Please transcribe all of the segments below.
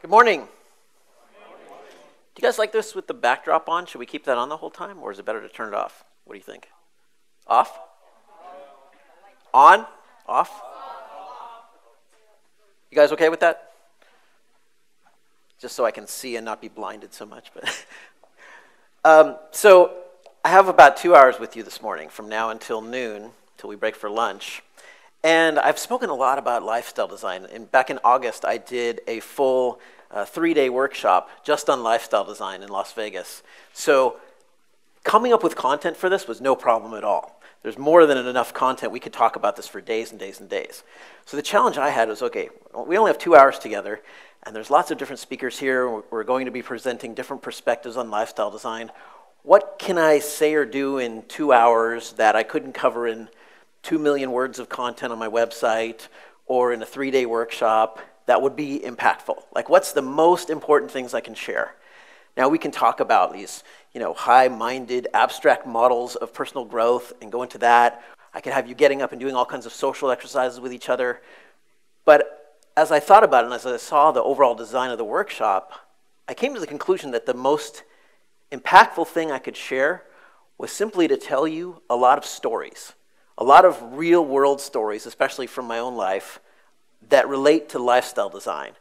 Good morning. Do you guys like this with the backdrop on? Should we keep that on the whole time, or is it better to turn it off? What do you think? Off? On? Off? You guys okay with that? Just so I can see and not be blinded so much. But so I have about 2 hours with you this morning, from now until noon, till we break for lunch. And I've spoken a lot about lifestyle design. And back in August, I did a full 3-day workshop just on lifestyle design in Las Vegas. So coming up with content for this was no problem at all. There's more than enough content. We could talk about this for days and days and days. So the challenge I had was, okay, we only have 2 hours together, and there's lots of different speakers here. We're going to be presenting different perspectives on lifestyle design. What can I say or do in 2 hours that I couldn't cover in 2 million words of content on my website or in a 3-day workshop that would be impactful? Like, what's the most important things I can share? Now, we can talk about these, high-minded, abstract models of personal growth and go into that. I could have you getting up and doing all kinds of social exercises with each other. But as I thought about it and as I saw the overall design of the workshop, I came to the conclusion that the most impactful thing I could share was simply to tell you a lot of stories. A lot of real-world stories, especially from my own life, that relate to lifestyle design.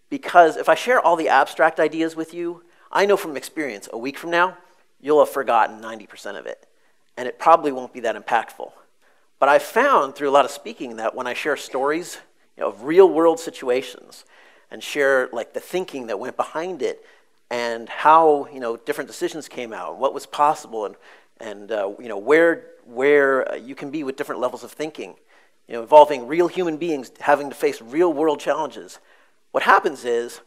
Because if I share all the abstract ideas with you, I know from experience, a week from now, you'll have forgotten 90% of it. And it probably won't be that impactful. But I've found through a lot of speaking that when I share stories of real-world situations and share like the thinking that went behind it and how different decisions came out, what was possible, and where you can be with different levels of thinking, involving real human beings having to face real world challenges. What happens is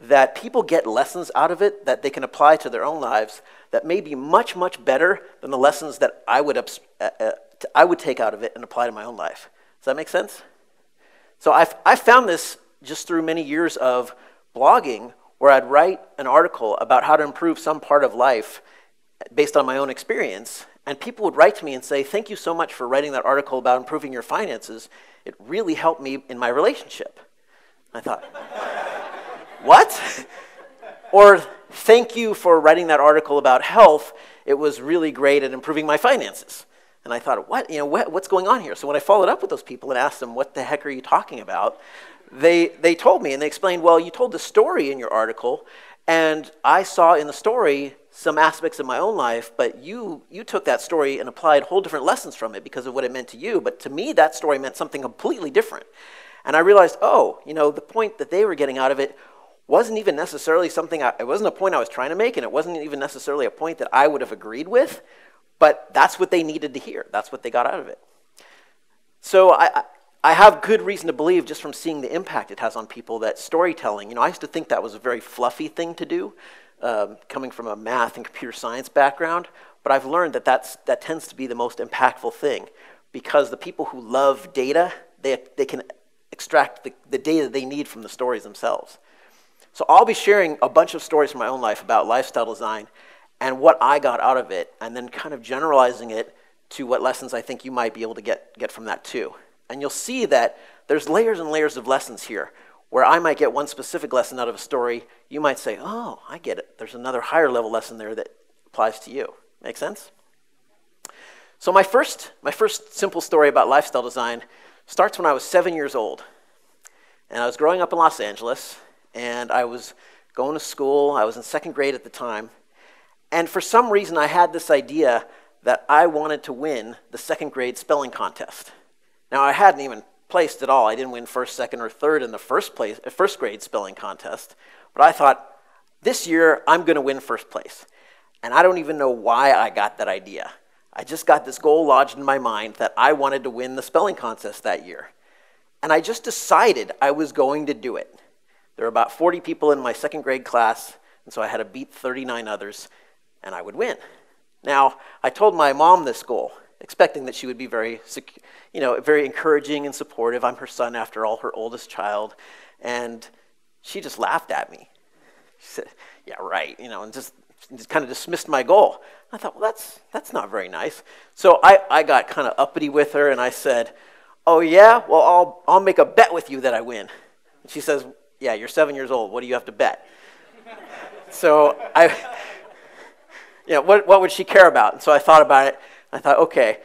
that people get lessons out of it that they can apply to their own lives that may be much, much better than the lessons that I would take out of it and apply to my own life. Does that make sense? So I found this just through many years of blogging, where I'd write an article about how to improve some part of life based on my own experience, and people would write to me and say, "Thank you so much for writing that article about improving your finances. It really helped me in my relationship." I thought, what? Or, "Thank you for writing that article about health. It was really great at improving my finances." And I thought, what's going on here? So when I followed up with those people and asked them, "What the heck are you talking about?" They told me, and they explained, "Well, you told the story in your article, and I saw in the story some aspects of my own life, but you took that story and applied whole different lessons from it because of what it meant to you. But to me, that story meant something completely different." And I realized, the point that they were getting out of it wasn't even necessarily it wasn't a point I was trying to make, and it wasn't even necessarily a point that I would have agreed with, but that's what they needed to hear. That's what they got out of it. So I have good reason to believe, just from seeing the impact it has on people, that storytelling, I used to think that was a very fluffy thing to do, coming from a math and computer science background, but I've learned that tends to be the most impactful thing, because the people who love data, they can extract the data they need from the stories themselves. So I'll be sharing a bunch of stories from my own life about lifestyle design and what I got out of it, and then kind of generalizing it to what lessons I think you might be able to get from that too. And you'll see that there's layers and layers of lessons here, where I might get one specific lesson out of a story. You might say, "Oh, I get it. There's another higher level lesson there that applies to you." Make sense? So my first simple story about lifestyle design starts when I was 7 years old. And I was growing up in Los Angeles, and I was going to school. I was in 2nd grade at the time. And for some reason, I had this idea that I wanted to win the 2nd grade spelling contest. Now, I hadn't even placed at all. I didn't win 1st, 2nd, or 3rd in the first grade spelling contest. But I thought, this year, I'm going to win 1st place. And I don't even know why I got that idea. I just got this goal lodged in my mind that I wanted to win the spelling contest that year. And I just decided I was going to do it. There were about 40 people in my 2nd grade class, and so I had to beat 39 others, and I would win. Now, I told my mom this goal, expecting that she would be very encouraging and supportive. I'm her son, after all, her oldest child. And she just laughed at me. She said, "Yeah, right," and just kind of dismissed my goal. I thought, well, that's not very nice. So I got kind of uppity with her, and I said, "Oh yeah, well, I'll make a bet with you that I win." And she says, yeah, you're 7 years old. What do you have to bet? So what would she care about? And so I thought about it. I thought, okay,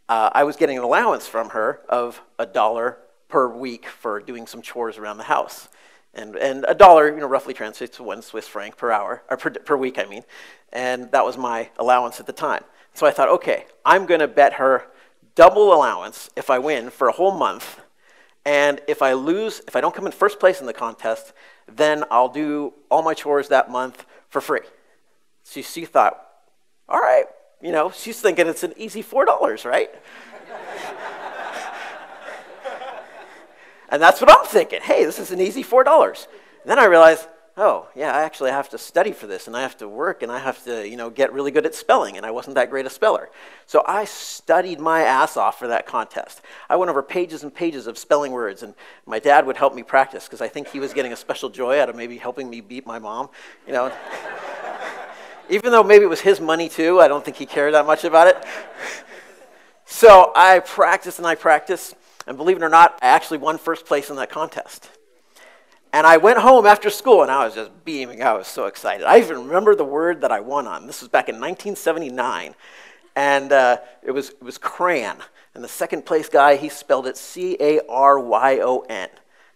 I was getting an allowance from her of $1 per week for doing some chores around the house. And $1, roughly translates to 1 Swiss franc per hour, or per week, I mean. And that was my allowance at the time. So I thought, okay, I'm going to bet her double allowance if I win for a whole month. And if I lose, if I don't come in first place in the contest, then I'll do all my chores that month for free. She thought, all right, she's thinking it's an easy $4, right? And that's what I'm thinking. Hey, this is an easy $4. And then I realized, oh, yeah, I actually have to study for this, and I have to work, and I have to, get really good at spelling, and I wasn't that great a speller. So I studied my ass off for that contest. I went over pages and pages of spelling words, and my dad would help me practice, because I think he was getting a special joy out of maybe helping me beat my mom, Even though maybe it was his money too, I don't think he cared that much about it. So I practiced and I practiced, and believe it or not, I actually won first place in that contest. And I went home after school, and I was just beaming. I was so excited. I even remember the word that I won on. This was back in 1979, and it was crayon. And the second place guy, he spelled it Caryon.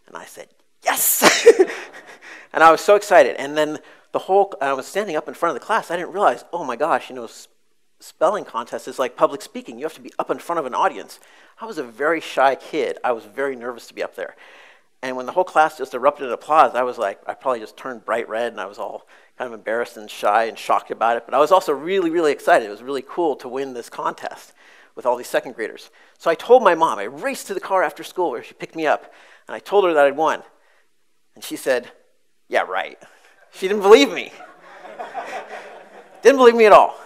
And I said, yes! And I was so excited. And then I was standing up in front of the class. I didn't realize, oh my gosh, spelling contest is like public speaking. You have to be up in front of an audience. I was a very shy kid. I was very nervous to be up there. And when the whole class just erupted in applause, I was like, I probably just turned bright red, and I was all kind of embarrassed and shy and shocked about it. But I was also really, really excited. It was really cool to win this contest with all these second graders. So I told my mom. I raced to the car after school where she picked me up, and I told her that I'd won. And she said, yeah, right. She didn't believe me. Didn't believe me at all.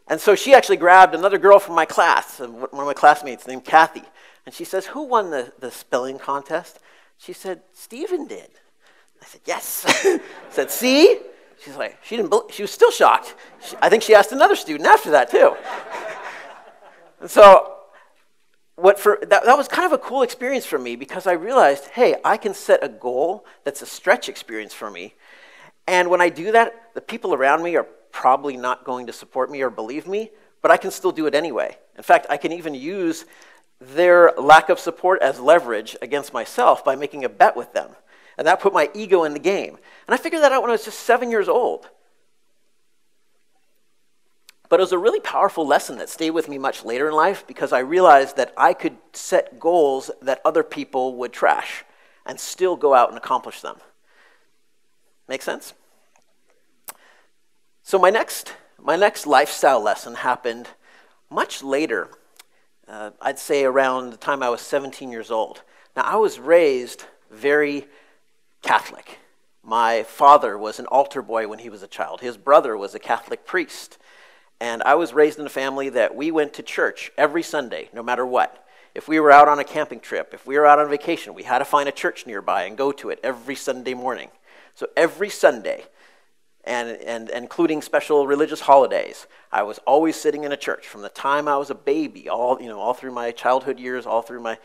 And so she actually grabbed another girl from my class, one of my classmates named Kathy. And she says, who won the spelling contest? She said, Stephen did. I said, yes. I said, see? She's like, she was still shocked. I think she asked another student after that too. And so that was kind of a cool experience for me, because I realized, hey, I can set a goal that's a stretch experience for me. And when I do that, the people around me are probably not going to support me or believe me, but I can still do it anyway. In fact, I can even use their lack of support as leverage against myself by making a bet with them. And that put my ego in the game. And I figured that out when I was just 7 years old. But it was a really powerful lesson that stayed with me much later in life, because I realized that I could set goals that other people would trash and still go out and accomplish them. Make sense? So my next lifestyle lesson happened much later. I'd say around the time I was 17 years old. Now, I was raised very Catholic. My father was an altar boy when he was a child. His brother was a Catholic priest. And I was raised in a family that we went to church every Sunday, no matter what. If we were out on a camping trip, if we were out on vacation, we had to find a church nearby and go to it every Sunday morning. So every Sunday, and including special religious holidays, I was always sitting in a church from the time I was a baby, all through my childhood years, all through my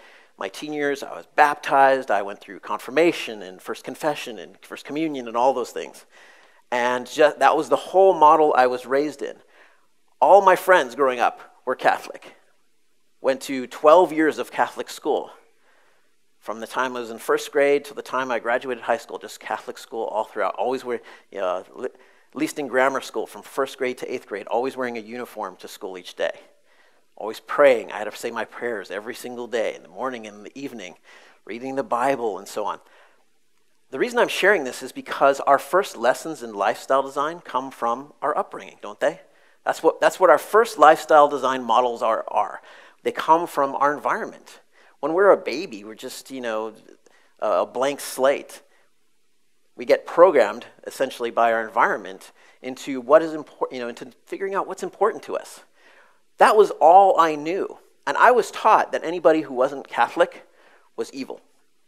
teen years. I was baptized. I went through confirmation and first confession and first communion and all those things. And that was the whole model I was raised in. All my friends growing up were Catholic. Went to 12 years of Catholic school. From the time I was in first grade to the time I graduated high school, just Catholic school all throughout. Always at least in grammar school, from first grade to 8th grade, always wearing a uniform to school each day. Always praying. I had to say my prayers every single day, in the morning and in the evening, reading the Bible and so on. The reason I'm sharing this is because our first lessons in lifestyle design come from our upbringing, don't they? That's what our first lifestyle design models are. They come from our environment. When we're a baby, we're just, a blank slate. We get programmed, essentially, by our environment into what is important, into figuring out what's important to us. That was all I knew. And I was taught that anybody who wasn't Catholic was evil,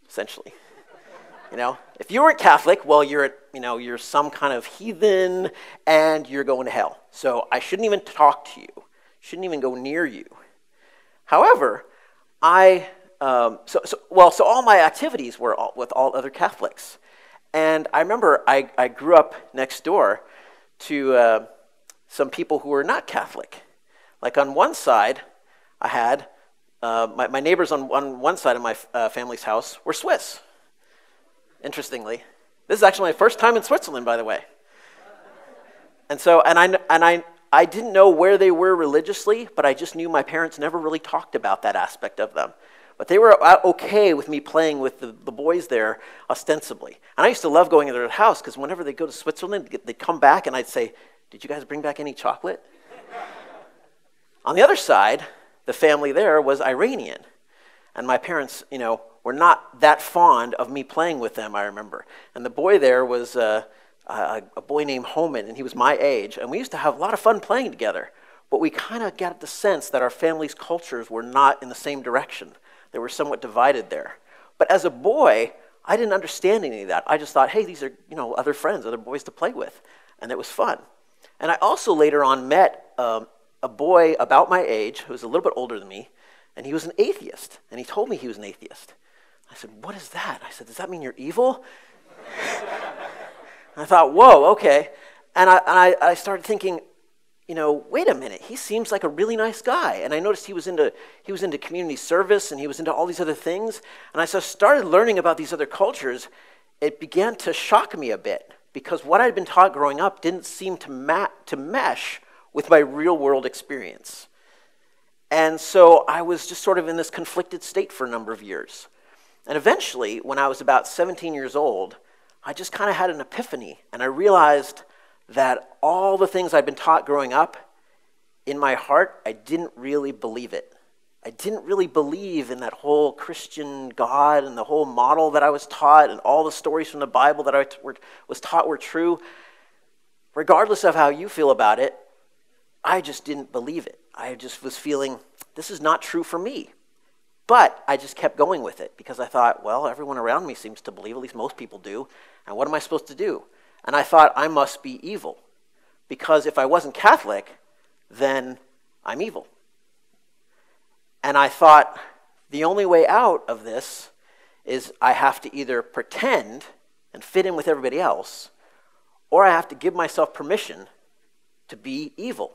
essentially. If you weren't Catholic, well, you're some kind of heathen, and you're going to hell. So I shouldn't even talk to you. Shouldn't even go near you. However, so all my activities were with all other Catholics. And I remember I grew up next door to some people who were not Catholic. Like on one side, I had my neighbors on one side of my family's house were Swiss. Interestingly, this is actually my first time in Switzerland, by the way. And so, I didn't know where they were religiously, but I just knew my parents never really talked about that aspect of them. But they were okay with me playing with the boys there ostensibly. And I used to love going to their house because whenever they'd go to Switzerland, they'd come back and I'd say, "Did you guys bring back any chocolate?" On the other side, the family there was Iranian. And my parents, were not that fond of me playing with them, I remember. And the boy there was a boy named Homan, and he was my age. And we used to have a lot of fun playing together. But we kind of got the sense that our family's cultures were not in the same direction. They were somewhat divided there. But as a boy, I didn't understand any of that. I just thought, hey, these are, other friends, other boys to play with. And it was fun. And I also later on met a boy about my age who was a little bit older than me, and he was an atheist. And he told me he was an atheist. I said, "What is that?" I said, "Does that mean you're evil?" I thought, whoa, okay. And I started thinking, wait a minute, he seems like a really nice guy. And I noticed he was into community service, and he was into all these other things. And as I started learning about these other cultures, it began to shock me a bit, because what I'd been taught growing up didn't seem to mesh with my real world experience. And so I was just sort of in this conflicted state for a number of years. And eventually, when I was about 17 years old, I just kind of had an epiphany, and I realized that all the things I'd been taught growing up, in my heart, I didn't really believe it. I didn't really believe in that whole Christian God and the whole model that I was taught, and all the stories from the Bible that I was taught were true. Regardless of how you feel about it, I just didn't believe it. I just was feeling, this is not true for me. But I just kept going with it because I thought, well, everyone around me seems to believe, at least most people do, and what am I supposed to do? And I thought I must be evil, because if I wasn't Catholic, then I'm evil. And I thought the only way out of this is I have to either pretend and fit in with everybody else, or I have to give myself permission to be evil.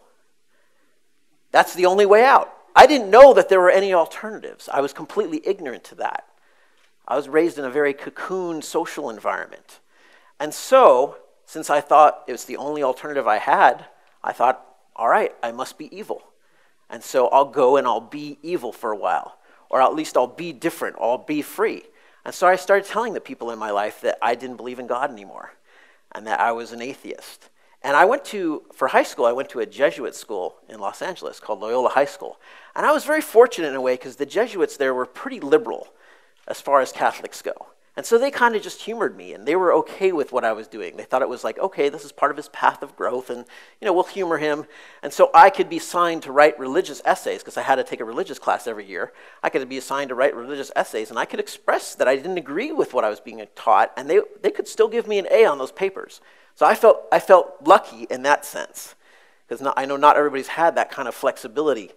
That's the only way out. I didn't know that there were any alternatives. I was completely ignorant to that. I was raised in a very cocooned social environment. And so, since I thought it was the only alternative I had, I thought, all right, I must be evil. And so I'll go and I'll be evil for a while. Or at least I'll be different. I'll be free. And so I started telling the people in my life that I didn't believe in God anymore, and that I was an atheist. And for high school, I went to a Jesuit school in Los Angeles called Loyola High School. And I was very fortunate in a way because the Jesuits there were pretty liberal as far as Catholics go. And so they kind of just humored me, and they were okay with what I was doing. They thought it was like, okay, this is part of his path of growth, and we'll humor him. And so I could be assigned to write religious essays, because I had to take a religious class every year. I could be assigned to write religious essays, and I could express that I didn't agree with what I was being taught, and they could still give me an A on those papers. So I felt lucky in that sense, because I know not everybody's had that kind of flexibility.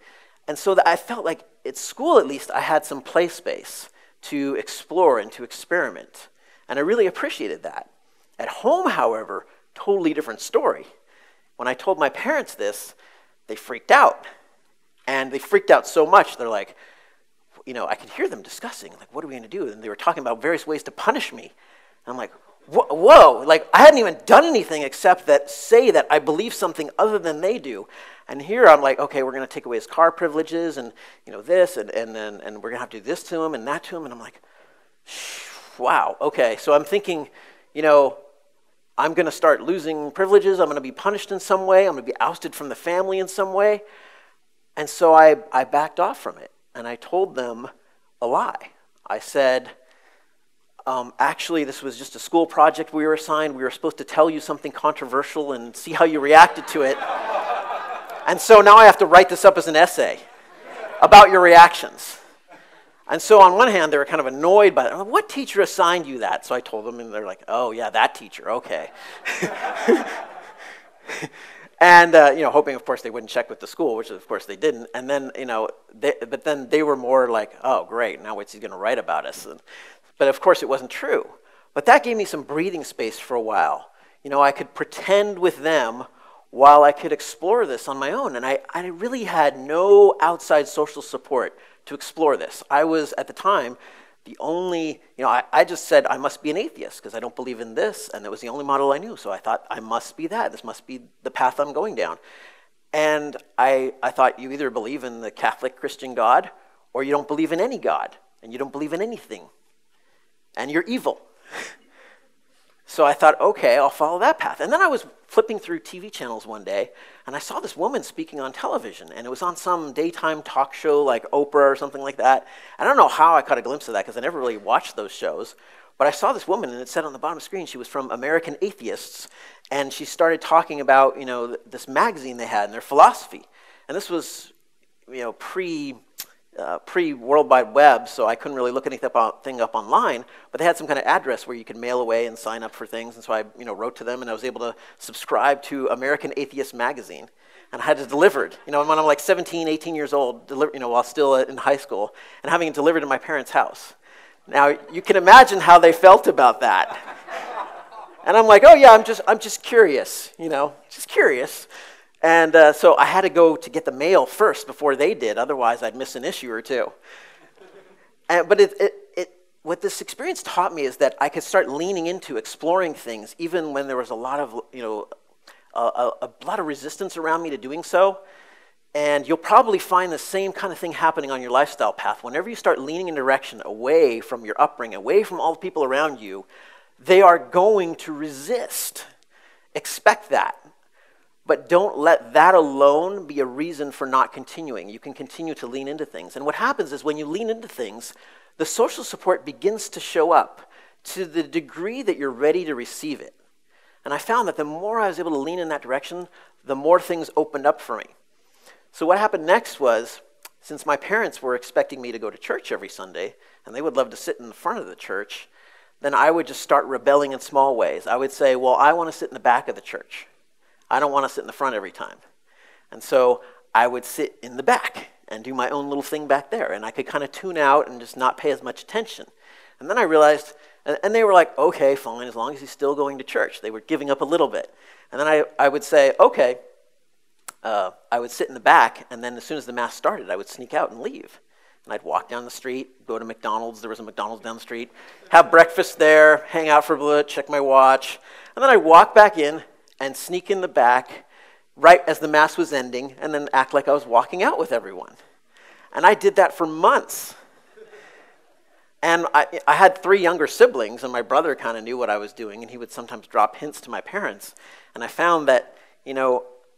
And so I felt like at school, at least, I had some play space to explore and to experiment. And I really appreciated that. At home, however, totally different story. When I told my parents this, they freaked out. And they freaked out so much, they're like, I could hear them discussing, like, what are we going to do? And they were talking about various ways to punish me. And I'm like, whoa, like I hadn't even done anything except say that I believe something other than they do. And here I'm like, okay, we're going to take away his car privileges and this and we're going to have to do this to him and that to him. And I'm like, wow, okay. So I'm thinking, I'm going to start losing privileges. I'm going to be punished in some way. I'm going to be ousted from the family in some way. And so I backed off from it. And I told them a lie. I said, actually, this was just a school project we were assigned. We were supposed to tell you something controversial and see how you reacted to it. And so now I have to write this up as an essay about your reactions. And so on one hand, they were kind of annoyed by it. What teacher assigned you that? So I told them, and they're like, oh, yeah, that teacher, okay. And, hoping, of course, they wouldn't check with the school, which, of course, they didn't. And then, but then they were more like, oh, great, now what's he going to write about us? But, of course, it wasn't true. But that gave me some breathing space for a while. I could pretend with them while I could explore this on my own. And I really had no outside social support to explore this. I was, at the time, the only, I just said I must be an atheist because I don't believe in this, and that was the only model I knew. So I thought I must be that. This must be the path I'm going down. And I thought you either believe in the Catholic Christian God or you don't believe in any God, and you don't believe in anything, and you're evil. So I thought, okay, I'll follow that path. And then I was flipping through TV channels one day, and I saw this woman speaking on television, and it was on some daytime talk show like Oprah or something like that. I don't know how I caught a glimpse of that because I never really watched those shows, but I saw this woman, and it said on the bottom of the screen she was from American Atheists, and she started talking about, this magazine they had and their philosophy. And this was, pre-World Wide Web, so I couldn't really look anything up online, but they had some kind of address where you could mail away and sign up for things, and so I wrote to them, and I was able to subscribe to American Atheist magazine, and I had it delivered, when I'm like 17, 18 years old, while still in high school, and having it delivered to my parents' house. Now, you can imagine how they felt about that. And I'm like, oh yeah, I'm just curious, just curious. And so I had to go to get the mail first before they did, otherwise I'd miss an issue or two. But what this experience taught me is that I could start leaning into exploring things, even when there was a lot of, a lot of resistance around me to doing so. And you'll probably find the same kind of thing happening on your lifestyle path. Whenever you start leaning in direction away from your upbringing, away from all the people around you, they are going to resist. Expect that. But don't let that alone be a reason for not continuing. You can continue to lean into things. And what happens is when you lean into things, the social support begins to show up to the degree that you're ready to receive it. And I found that the more I was able to lean in that direction, the more things opened up for me. So what happened next was, since my parents were expecting me to go to church every Sunday, and they would love to sit in the front of the church, then I would just start rebelling in small ways. I would say, well, I want to sit in the back of the church. I don't want to sit in the front every time. And so I would sit in the back and do my own little thing back there. And I could kind of tune out and just not pay as much attention. And then I realized, and they were like, okay, fine, as long as he's still going to church. They were giving up a little bit. And then I would say, okay, I would sit in the back, and then as soon as the Mass started, I would sneak out and leave. And I'd walk down the street, go to McDonald's. There was a McDonald's down the street. Have breakfast there, hang out for a bit, check my watch. And then I'd walk back in and sneak in the back right as the Mass was ending and then act like I was walking out with everyone. And I did that for months. And I had 3 younger siblings, and my brother kind of knew what I was doing, and he would sometimes drop hints to my parents. And I found that,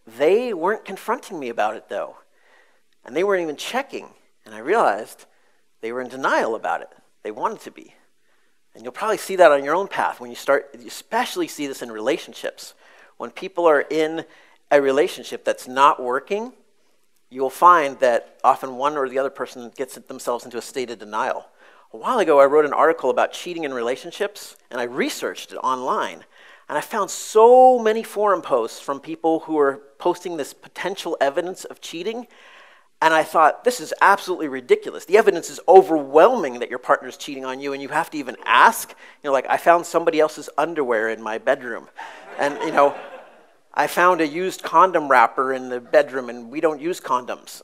they weren't confronting me about it, though. And they weren't even checking. And I realized they were in denial about it. They wanted to be. And you'll probably see that on your own path when you especially see this in relationships. When people are in a relationship that's not working, you'll find that often one or the other person gets themselves into a state of denial. A while ago, I wrote an article about cheating in relationships, and I researched it online. And I found so many forum posts from people who are posting this potential evidence of cheating. And I thought, this is absolutely ridiculous. The evidence is overwhelming that your partner's cheating on you, and you have to even ask. Like, I found somebody else's underwear in my bedroom. And, I found a used condom wrapper in the bedroom, and we don't use condoms.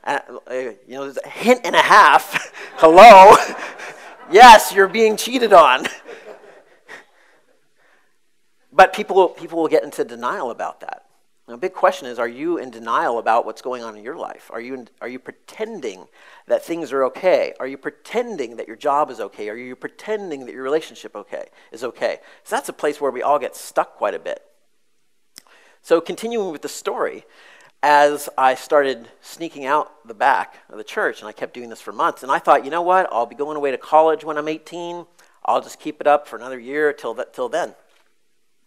There's a hint and a half. Hello? Yes, you're being cheated on. But people will get into denial about that. And the big question is, are you in denial about what's going on in your life? Are you pretending that things are okay? Are you pretending that your job is okay? Are you pretending that your relationship is okay? So that's a place where we all get stuck quite a bit. So continuing with the story, as I started sneaking out the back of the church, and I kept doing this for months, and I thought, you know what? I'll be going away to college when I'm 18. I'll just keep it up for another year till then.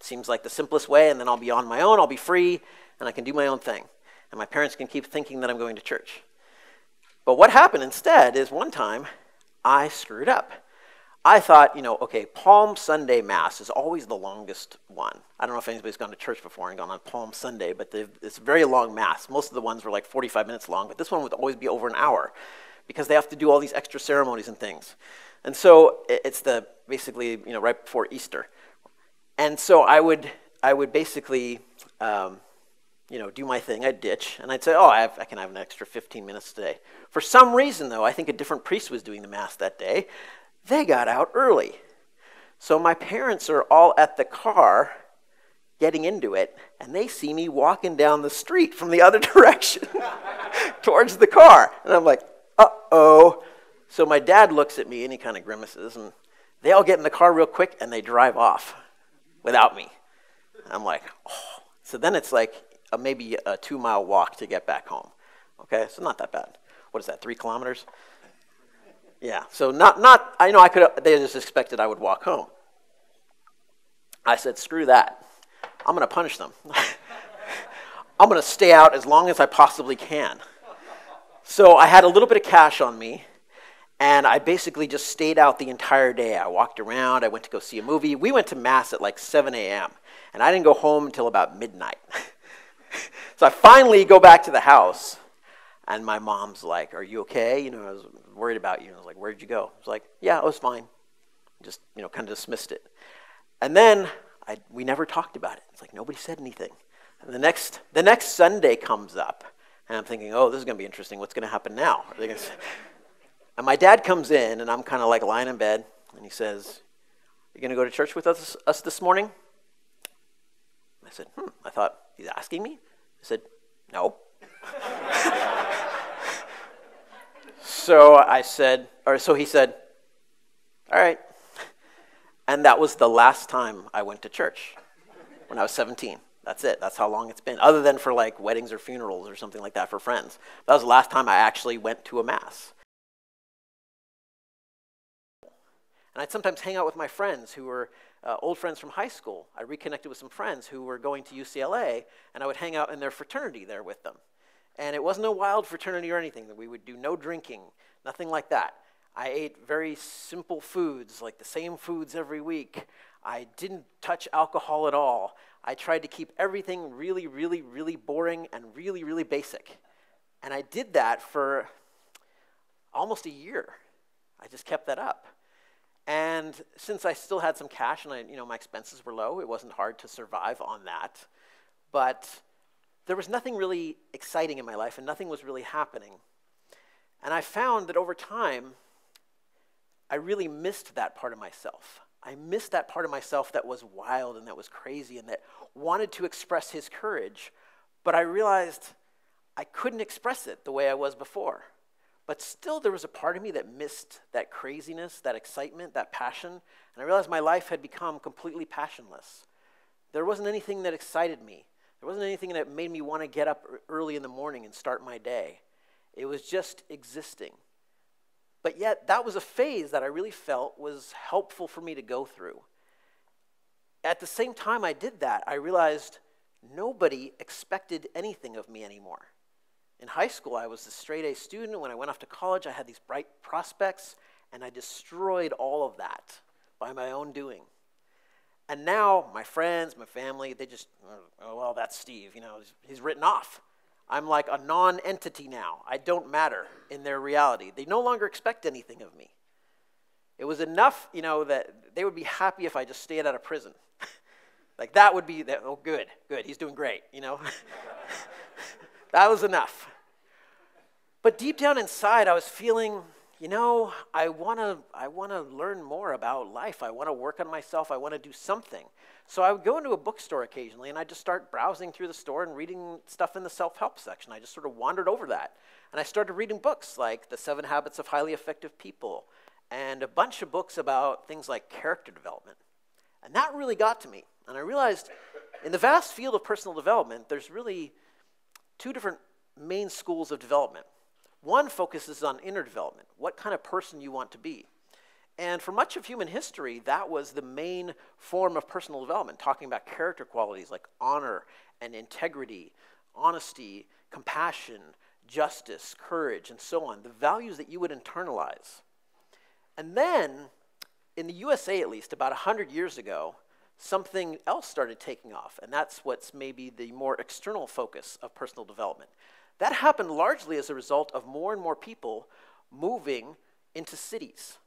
Seems like the simplest way, and then I'll be on my own, I'll be free, and I can do my own thing. And my parents can keep thinking that I'm going to church. But what happened instead is one time, I screwed up. I thought, okay, Palm Sunday Mass is always the longest one. I don't know if anybody's gone to church before and gone on Palm Sunday, but it's a very long Mass. Most of the ones were like 45 minutes long, but this one would always be over an hour. because they have to do all these extra ceremonies and things. And so it's basically right before Easter. And so I would basically do my thing. I'd ditch, and I'd say, oh, I can have an extra 15 minutes today. For some reason, though, I think a different priest was doing the Mass that day. They got out early. So my parents are all at the car getting into it, and they see me walking down the street from the other direction towards the car. And I'm like, uh-oh. So my dad looks at me, and he kind of grimaces, and they all get in the car real quick, and they drive off without me. And I'm like, oh. So then it's like maybe a 2-mile walk to get back home. Okay, so not that bad. What is that, 3 kilometers? Yeah, so they just expected I would walk home. I said, screw that. I'm going to punish them. I'm going to stay out as long as I possibly can. So I had a little bit of cash on me, and I basically just stayed out the entire day. I walked around. I went to go see a movie. We went to Mass at like 7 a.m., and I didn't go home until about midnight. So I finally go back to the house, and my mom's like, are you okay? I was worried about you. I was like, where'd you go? I was like, yeah, I was fine. Just, kind of dismissed it. And then we never talked about it. It's like nobody said anything. And the next Sunday comes up, and I'm thinking, oh, this is going to be interesting. What's going to happen now? And my dad comes in, and I'm kind of like lying in bed, and he says, you going to go to church with us this morning? I said, I thought, he's asking me? I said, no. So he said, all right. And that was the last time I went to church when I was 17. That's it. That's how long it's been, other than for like weddings or funerals or something like that for friends. That was the last time I actually went to a Mass. And I'd sometimes hang out with my friends who were old friends from high school. I reconnected with some friends who were going to UCLA, and I would hang out in their fraternity there with them. And it wasn't a wild fraternity or anything. We would do no drinking, nothing like that. I ate very simple foods, like the same foods every week. I didn't touch alcohol at all. I tried to keep everything really, really, really boring and really, really basic. And I did that for almost a year. I just kept that up. And since I still had some cash and my expenses were low, it wasn't hard to survive on that. But there was nothing really exciting in my life, and nothing was really happening. And I found that over time, I really missed that part of myself. I missed that part of myself that was wild and that was crazy and that wanted to express his courage. But I realized I couldn't express it the way I was before. But still, there was a part of me that missed that craziness, that excitement, that passion. And I realized my life had become completely passionless. There wasn't anything that excited me. There wasn't anything that made me want to get up early in the morning and start my day. It was just existing. But yet, that was a phase that I really felt was helpful for me to go through. At the same time I did that, I realized nobody expected anything of me anymore. In high school, I was a straight-A student. When I went off to college, I had these bright prospects, and I destroyed all of that by my own doing. And now, my friends, my family, they just, oh, well, that's Steve, he's written off. I'm like a non-entity now. I don't matter in their reality. They no longer expect anything of me. It was enough, that they would be happy if I just stayed out of prison. Like that would be, oh, good, he's doing great, That was enough. But deep down inside, I was feeling, I want to learn more about life. I want to work on myself. I want to do something. So I would go into a bookstore occasionally, and I'd just start browsing through the store and reading stuff in the self-help section. I just sort of wandered over that. And I started reading books like The 7 Habits of Highly Effective People and a bunch of books about things like character development. And that really got to me. And I realized in the vast field of personal development, there's really 2 different main schools of development. One focuses on inner development, what kind of person you want to be. And for much of human history, that was the main form of personal development, talking about character qualities like honor and integrity, honesty, compassion, justice, courage, and so on, the values that you would internalize. And then, in the USA at least, about 100 years ago, something else started taking off, and that's what's maybe the more external focus of personal development. That happened largely as a result of more and more people moving into cities.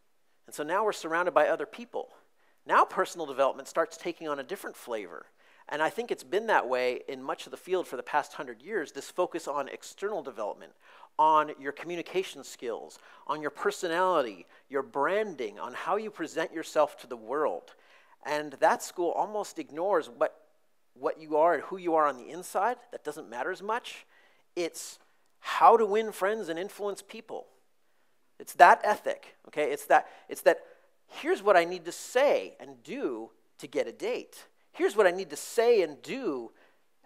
And so now we're surrounded by other people. Now personal development starts taking on a different flavor. And I think it's been that way in much of the field for the past 100 years, this focus on external development, on your communication skills, on your personality, your branding, on how you present yourself to the world. And that school almost ignores what you are and who you are on the inside. That doesn't matter as much. It's how to win friends and influence people. It's that ethic, okay? It's that here's what I need to say and do to get a date. Here's what I need to say and do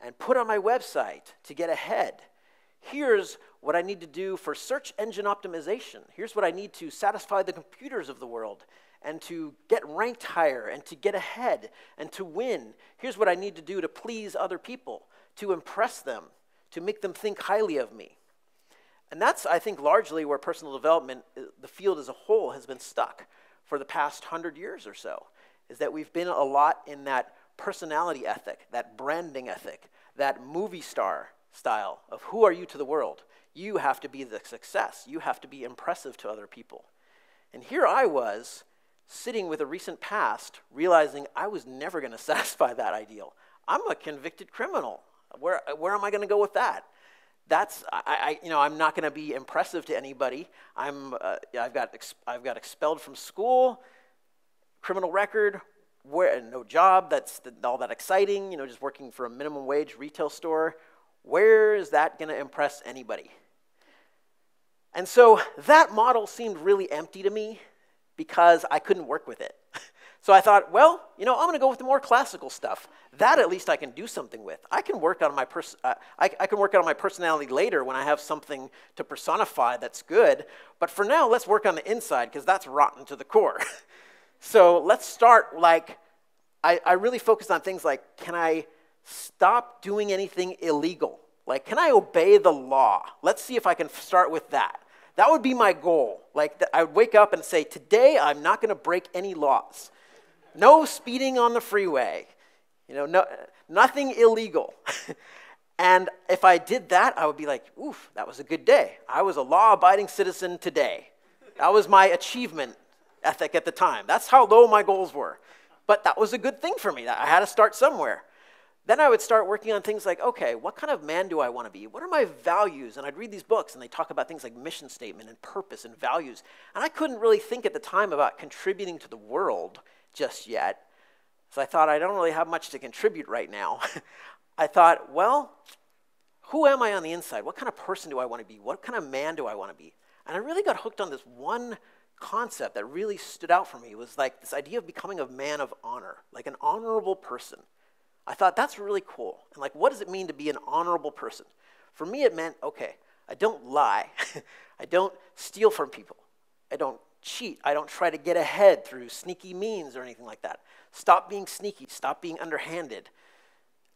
and put on my website to get ahead. Here's what I need to do for search engine optimization. Here's what I need to satisfy the computers of the world and to get ranked higher and to get ahead and to win. Here's what I need to do to please other people, to impress them, to make them think highly of me. And that's, I think, largely where personal development, the field as a whole, has been stuck for the past 100 years or so, is that we've been a lot in that personality ethic, that branding ethic, that movie star style of who are you to the world? You have to be the success. You have to be impressive to other people. And here I was, sitting with a recent past, realizing I was never going to satisfy that ideal. I'm a convicted criminal. Where am I going to go with that? I'm not going to be impressive to anybody. I've got expelled from school, criminal record, no job that's all that exciting. Just working for a minimum wage retail store. Where is that going to impress anybody? And so that model seemed really empty to me because I couldn't work with it. So I thought, well, I'm going to go with the more classical stuff. That at least I can do something with. I can work on my personality later when I have something to personify that's good. But for now, let's work on the inside because that's rotten to the core. So let's start I really focused on things like, can I stop doing anything illegal? Like, can I obey the law? Let's see if I can start with that. That would be my goal. I would wake up and say, today I'm not going to break any laws. No speeding on the freeway. Nothing illegal. And if I did that, I would be like, oof, that was a good day. I was a law-abiding citizen today. That was my achievement ethic at the time. That's how low my goals were. But that was a good thing for me. I had to start somewhere. Then I would start working on things like, okay, what kind of man do I want to be? What are my values? And I'd read these books, and they talk about things like mission statement and purpose and values. And I couldn't really think at the time about contributing to the world just yet. So I thought, I don't really have much to contribute right now. I thought, well, who am I on the inside? What kind of person do I want to be? What kind of man do I want to be? And I really got hooked on this one concept that really stood out for me. It was like this idea of becoming a man of honor, like an honorable person. I thought, that's really cool. And what does it mean to be an honorable person? For me, it meant, okay, I don't lie. I don't steal from people. I don't cheat. I don't try to get ahead through sneaky means or anything like that. Stop being sneaky. Stop being underhanded.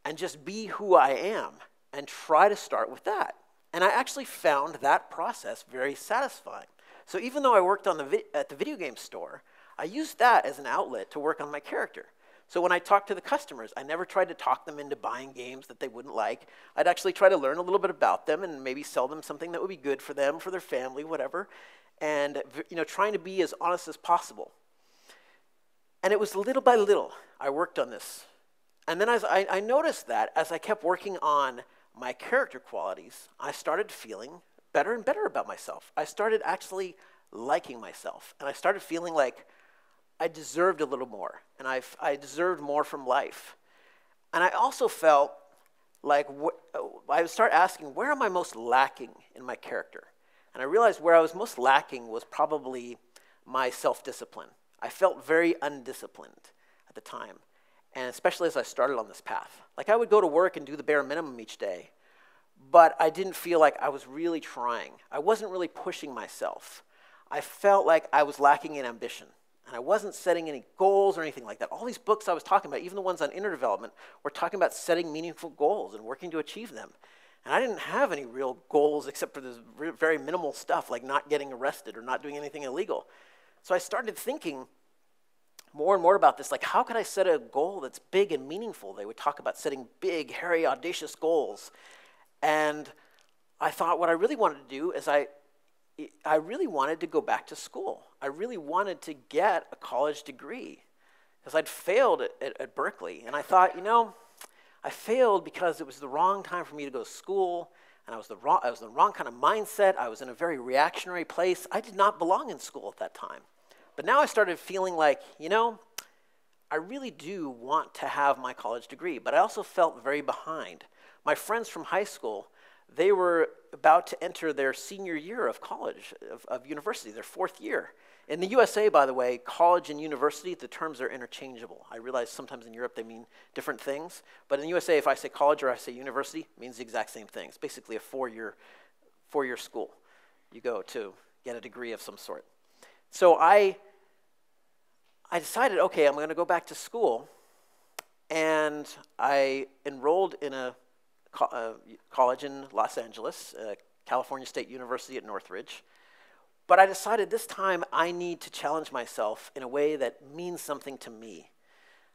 And just be who I am and try to start with that. And I actually found that process very satisfying. So even though I worked at the video game store, I used that as an outlet to work on my character. So when I talked to the customers, I never tried to talk them into buying games that they wouldn't like. I'd actually try to learn a little bit about them and maybe sell them something that would be good for them, for their family, whatever. And trying to be as honest as possible. And it was little by little I worked on this. And then as I noticed that as I kept working on my character qualities, I started feeling better and better about myself. I started actually liking myself. And I started feeling like I deserved a little more. And I deserved more from life. And I also felt like I would start asking, where am I most lacking in my character? And I realized where I was most lacking was probably my self-discipline. I felt very undisciplined at the time, and especially as I started on this path. I would go to work and do the bare minimum each day, but I didn't feel like I was really trying. I wasn't really pushing myself. I felt like I was lacking in ambition, and I wasn't setting any goals or anything like that. All these books I was talking about, even the ones on inner development, were talking about setting meaningful goals and working to achieve them. And I didn't have any real goals except for this very minimal stuff like not getting arrested or not doing anything illegal. So I started thinking more and more about this, how could I set a goal that's big and meaningful? They would talk about setting big, hairy, audacious goals. And I thought what I really wanted to do is I I really wanted to go back to school. I really wanted to get a college degree because I'd failed at Berkeley. And I thought, I failed because it was the wrong time for me to go to school, and I was the wrong kind of mindset. I was in a very reactionary place. I did not belong in school at that time. But now I started feeling like, I really do want to have my college degree, but I also felt very behind. My friends from high school, they were about to enter their senior year of college, of university, their fourth year. In the USA, by the way, college and university, the terms are interchangeable. I realize sometimes in Europe they mean different things, but in the USA, if I say college or I say university, it means the exact same thing. It's basically a four-year school. You go to get a degree of some sort. So I decided, okay, I'm going to go back to school, and I enrolled in a college in Los Angeles, California State University at Northridge. But I decided this time I need to challenge myself in a way that means something to me.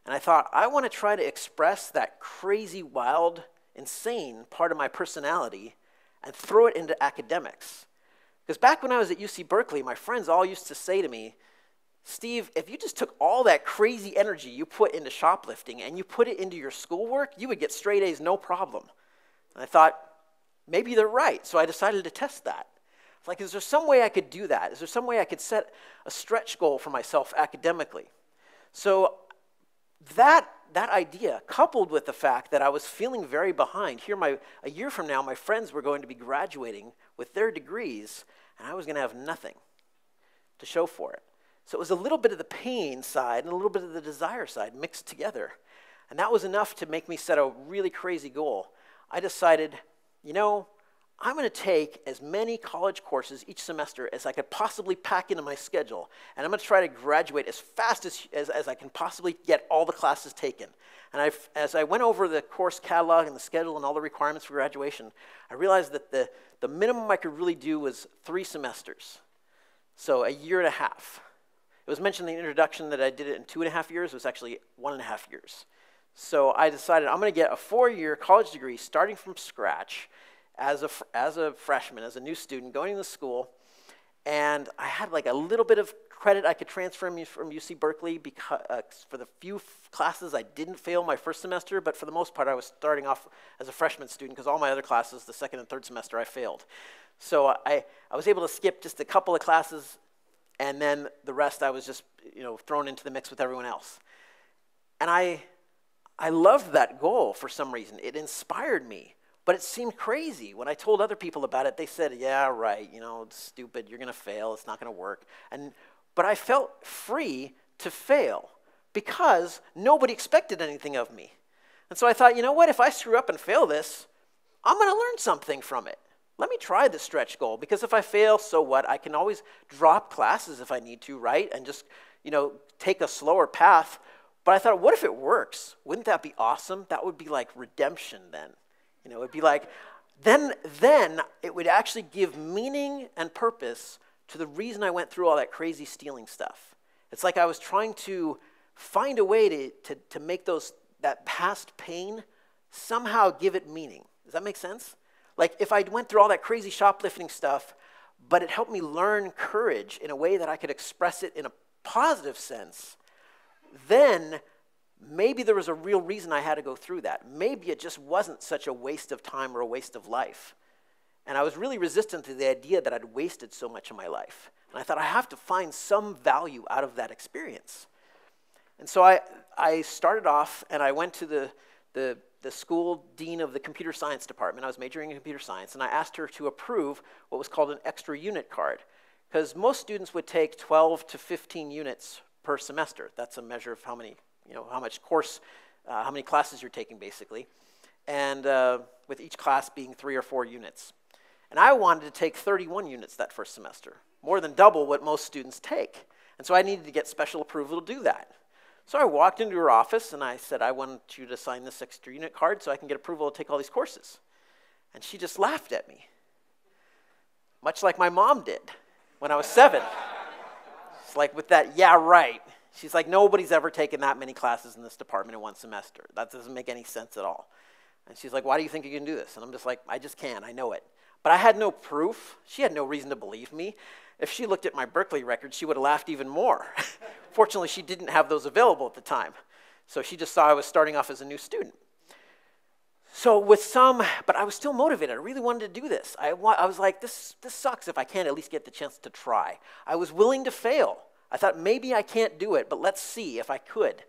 And I thought, I want to try to express that crazy, wild, insane part of my personality and throw it into academics. Because back when I was at UC Berkeley, my friends all used to say to me, Steve, if you just took all that crazy energy you put into shoplifting and you put it into your schoolwork, you would get straight A's no problem. And I thought, maybe they're right. So I decided to test that. It's like, is there some way I could do that? Is there some way I could set a stretch goal for myself academically? So that idea, coupled with the fact that I was feeling very behind, a year from now, my friends were going to be graduating with their degrees, and I was going to have nothing to show for it. So it was a little bit of the pain side and a little bit of the desire side mixed together. And that was enough to make me set a really crazy goal. I decided, I'm going to take as many college courses each semester as I could possibly pack into my schedule. And I'm going to try to graduate as fast as I can possibly get all the classes taken. And as I went over the course catalog and the schedule and all the requirements for graduation, I realized that the minimum I could really do was 3 semesters. So a year and a half. It was mentioned in the introduction that I did it in 2.5 years. It was actually 1.5 years. So I decided I'm going to get a 4-year college degree starting from scratch as a freshman, as a new student going to school. And I had like a little bit of credit I could transfer from UC Berkeley because for the few classes I didn't fail my first semester, but for the most part I was starting off as a freshman student because all my other classes, the second and third semester, I failed. So I was able to skip just a couple of classes, and then the rest I was just thrown into the mix with everyone else. And I loved that goal for some reason. It inspired me, but it seemed crazy. When I told other people about it, they said, yeah, right, it's stupid, you're going to fail, it's not going to work. But I felt free to fail because nobody expected anything of me. And so I thought, what, if I screw up and fail this, I'm going to learn something from it. Let me try the stretch goal, because if I fail, so what? I can always drop classes if I need to, right? And just, take a slower path. But I thought, what if it works? Wouldn't that be awesome? That would be like redemption then. It'd be like, then it would actually give meaning and purpose to the reason I went through all that crazy stealing stuff. It's like I was trying to find a way to make that past pain somehow give it meaning. Does that make sense? Like if I went through all that crazy shoplifting stuff, but it helped me learn courage in a way that I could express it in a positive sense, then maybe there was a real reason I had to go through that. Maybe it just wasn't such a waste of time or a waste of life. And I was really resistant to the idea that I'd wasted so much of my life. And I thought I have to find some value out of that experience. And so I started off and I went to the school dean of the computer science department. I was majoring in computer science, and I asked her to approve what was called an extra unit card, because most students would take 12 to 15 units per semester. That's a measure of how many, how many classes you're taking basically, and with each class being 3 or 4 units. And I wanted to take 31 units that first semester, more than double what most students take. And so I needed to get special approval to do that. So I walked into her office and I said, I want you to sign this extra unit card so I can get approval to take all these courses. And she just laughed at me, much like my mom did when I was 7. It's like with that, yeah, right. She's like, nobody's ever taken that many classes in this department in one semester. That doesn't make any sense at all. And she's like, why do you think you can do this? And I'm just like, I just can, I know it. But I had no proof. She had no reason to believe me. If she looked at my Berkeley record, she would have laughed even more. Fortunately, she didn't have those available at the time. So she just saw I was starting off as a new student. So but I was still motivated. I really wanted to do this. I was like, this sucks if I can't at least get the chance to try. I was willing to fail. I thought maybe I can't do it, but let's see if I could.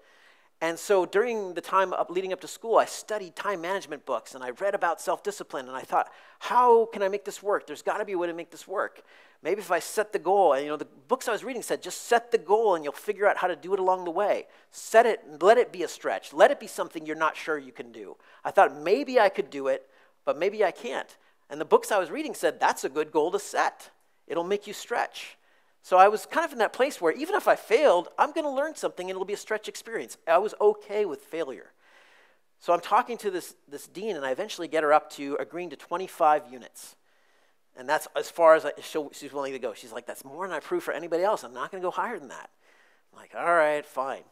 And so during the time leading up to school, I studied time management books, and I read about self-discipline, and I thought, how can I make this work? There's got to be a way to make this work. Maybe if I set the goal, and the books I was reading said, just set the goal, and you'll figure out how to do it along the way. Set it, and let it be a stretch. Let it be something you're not sure you can do. I thought maybe I could do it, but maybe I can't. And the books I was reading said, that's a good goal to set. It'll make you stretch. So I was kind of in that place where even if I failed, I'm going to learn something and it'll be a stretch experience. I was okay with failure. So I'm talking to this dean, and I eventually get her up to agreeing to 25 units. And that's as far as she's willing to go. She's like, that's more than I approve for anybody else. I'm not going to go higher than that. I'm like, all right, fine.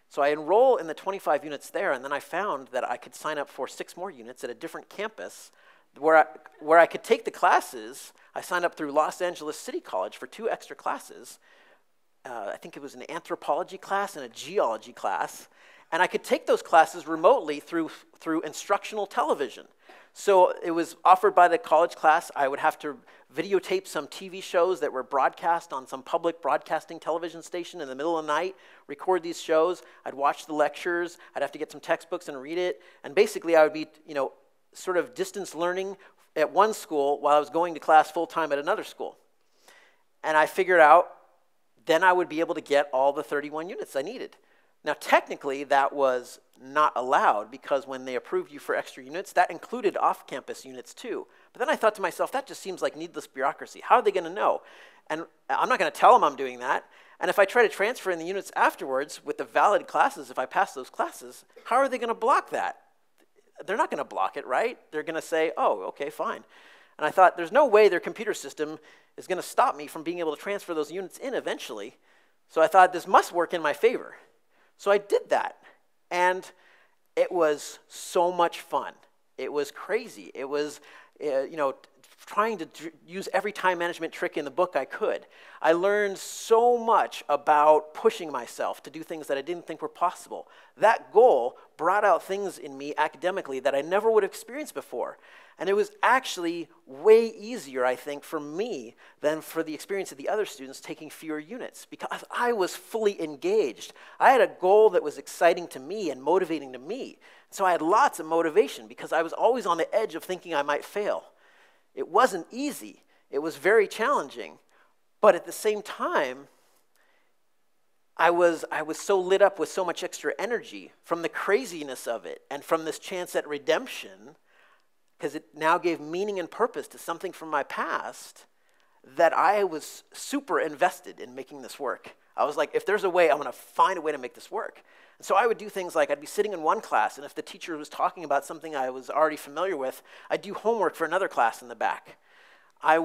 So I enroll in the 25 units there, and then I found that I could sign up for 6 more units at a different campus where I could take the classes. I signed up through Los Angeles City College for 2 extra classes. I think it was an anthropology class and a geology class. And I could take those classes remotely through instructional television. So it was offered by the college class. I would have to videotape some TV shows that were broadcast on some public broadcasting television station in the middle of the night, record these shows. I'd watch the lectures. I'd have to get some textbooks and read it. And basically I would be, sort of distance learning at one school while I was going to class full-time at another school. And I figured out then I would be able to get all the 31 units I needed. Now, technically, that was not allowed because when they approved you for extra units, that included off-campus units too. But then I thought to myself, that just seems like needless bureaucracy. How are they going to know? And I'm not going to tell them I'm doing that. And if I try to transfer in the units afterwards with the valid classes, if I pass those classes, how are they going to block that? They're not going to block it, right? They're going to say, oh, okay, fine. And I thought, there's no way their computer system is going to stop me from being able to transfer those units in eventually. So I thought, this must work in my favor. So I did that. And it was so much fun. It was crazy. It was, trying to use every time management trick in the book I could. I learned so much about pushing myself to do things that I didn't think were possible. That goal brought out things in me academically that I never would have experienced before. And it was actually way easier, I think, for me than for the experience of the other students taking fewer units because I was fully engaged. I had a goal that was exciting to me and motivating to me. So I had lots of motivation because I was always on the edge of thinking I might fail. It wasn't easy. It was very challenging. But at the same time, I was so lit up with so much extra energy from the craziness of it and from this chance at redemption, because it now gave meaning and purpose to something from my past, that I was super invested in making this work. I was like, if there's a way, I'm going to find a way to make this work. And so I would do things like I'd be sitting in one class, and if the teacher was talking about something I was already familiar with, I'd do homework for another class in the back. I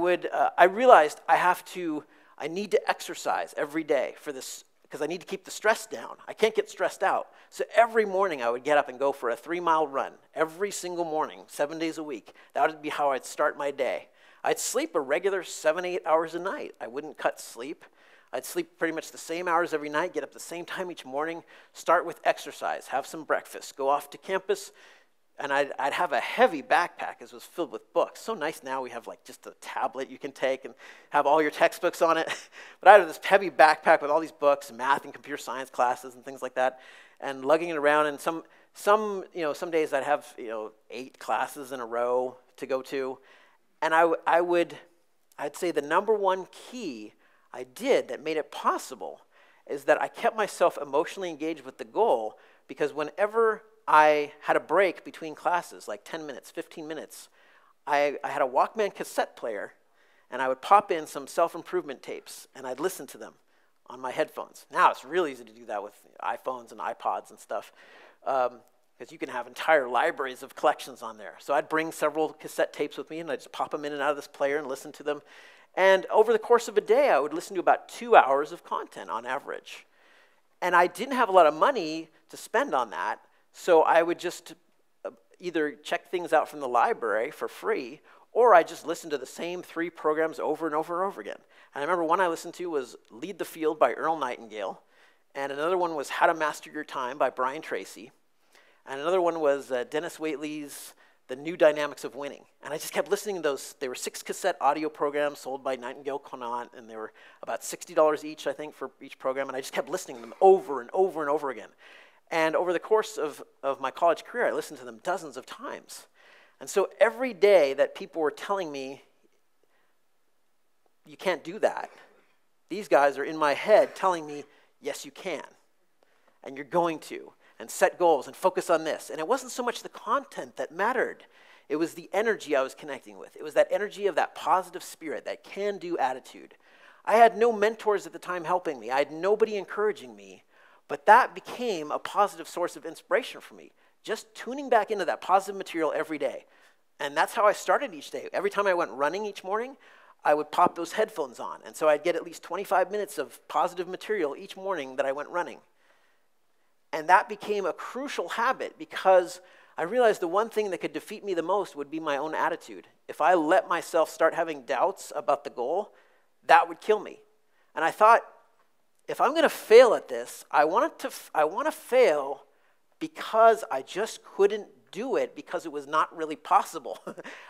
realized I need to exercise every day for this, because I need to keep the stress down. I can't get stressed out. So every morning I would get up and go for a 3-mile run, every single morning, 7 days a week. That would be how I'd start my day. I'd sleep a regular 7-8 hours a night. I wouldn't cut sleep. I'd sleep pretty much the same hours every night, get up the same time each morning, start with exercise, have some breakfast, go off to campus, and I'd have a heavy backpack as it was filled with books. So nice now we have like just a tablet you can take and have all your textbooks on it. But I had this heavy backpack with all these books, math and computer science classes and things like that, and lugging it around. And some days I'd have 8 classes in a row to go to, and I'd say the number one key I did that made it possible is that I kept myself emotionally engaged with the goal, because whenever I had a break between classes, like 10 minutes, 15 minutes, I had a Walkman cassette player, and I would pop in some self-improvement tapes, and I'd listen to them on my headphones. Now it's really easy to do that with iPhones and iPods and stuff, because you can have entire libraries of collections on there. So I'd bring several cassette tapes with me, and I'd just pop them in and out of this player and listen to them. And over the course of a day, I would listen to about 2 hours of content on average. And I didn't have a lot of money to spend on that, so I would just either check things out from the library for free, or I just listened to the same 3 programs over and over and over again. And I remember one I listened to was Lead the Field by Earl Nightingale, and another one was How to Master Your Time by Brian Tracy, and another one was Dennis Waitley's The New Dynamics of Winning. And I just kept listening to those. They were 6 cassette audio programs sold by Nightingale Conant, and they were about $60 each, I think, for each program, and I just kept listening to them over and over and over again. And over the course of my college career, I listened to them dozens of times. And so every day that people were telling me, you can't do that, these guys are in my head telling me, yes, you can. And you're going to. And set goals and focus on this. And it wasn't so much the content that mattered. It was the energy I was connecting with. It was that energy of that positive spirit, that can-do attitude. I had no mentors at the time helping me. I had nobody encouraging me. But that became a positive source of inspiration for me. Just tuning back into that positive material every day. And that's how I started each day. Every time I went running each morning, I would pop those headphones on. And so I'd get at least 25 minutes of positive material each morning that I went running. And that became a crucial habit because I realized the one thing that could defeat me the most would be my own attitude. If I let myself start having doubts about the goal, that would kill me. And I thought, if I'm going to fail at this, I want to fail because I just couldn't do it because it was not really possible.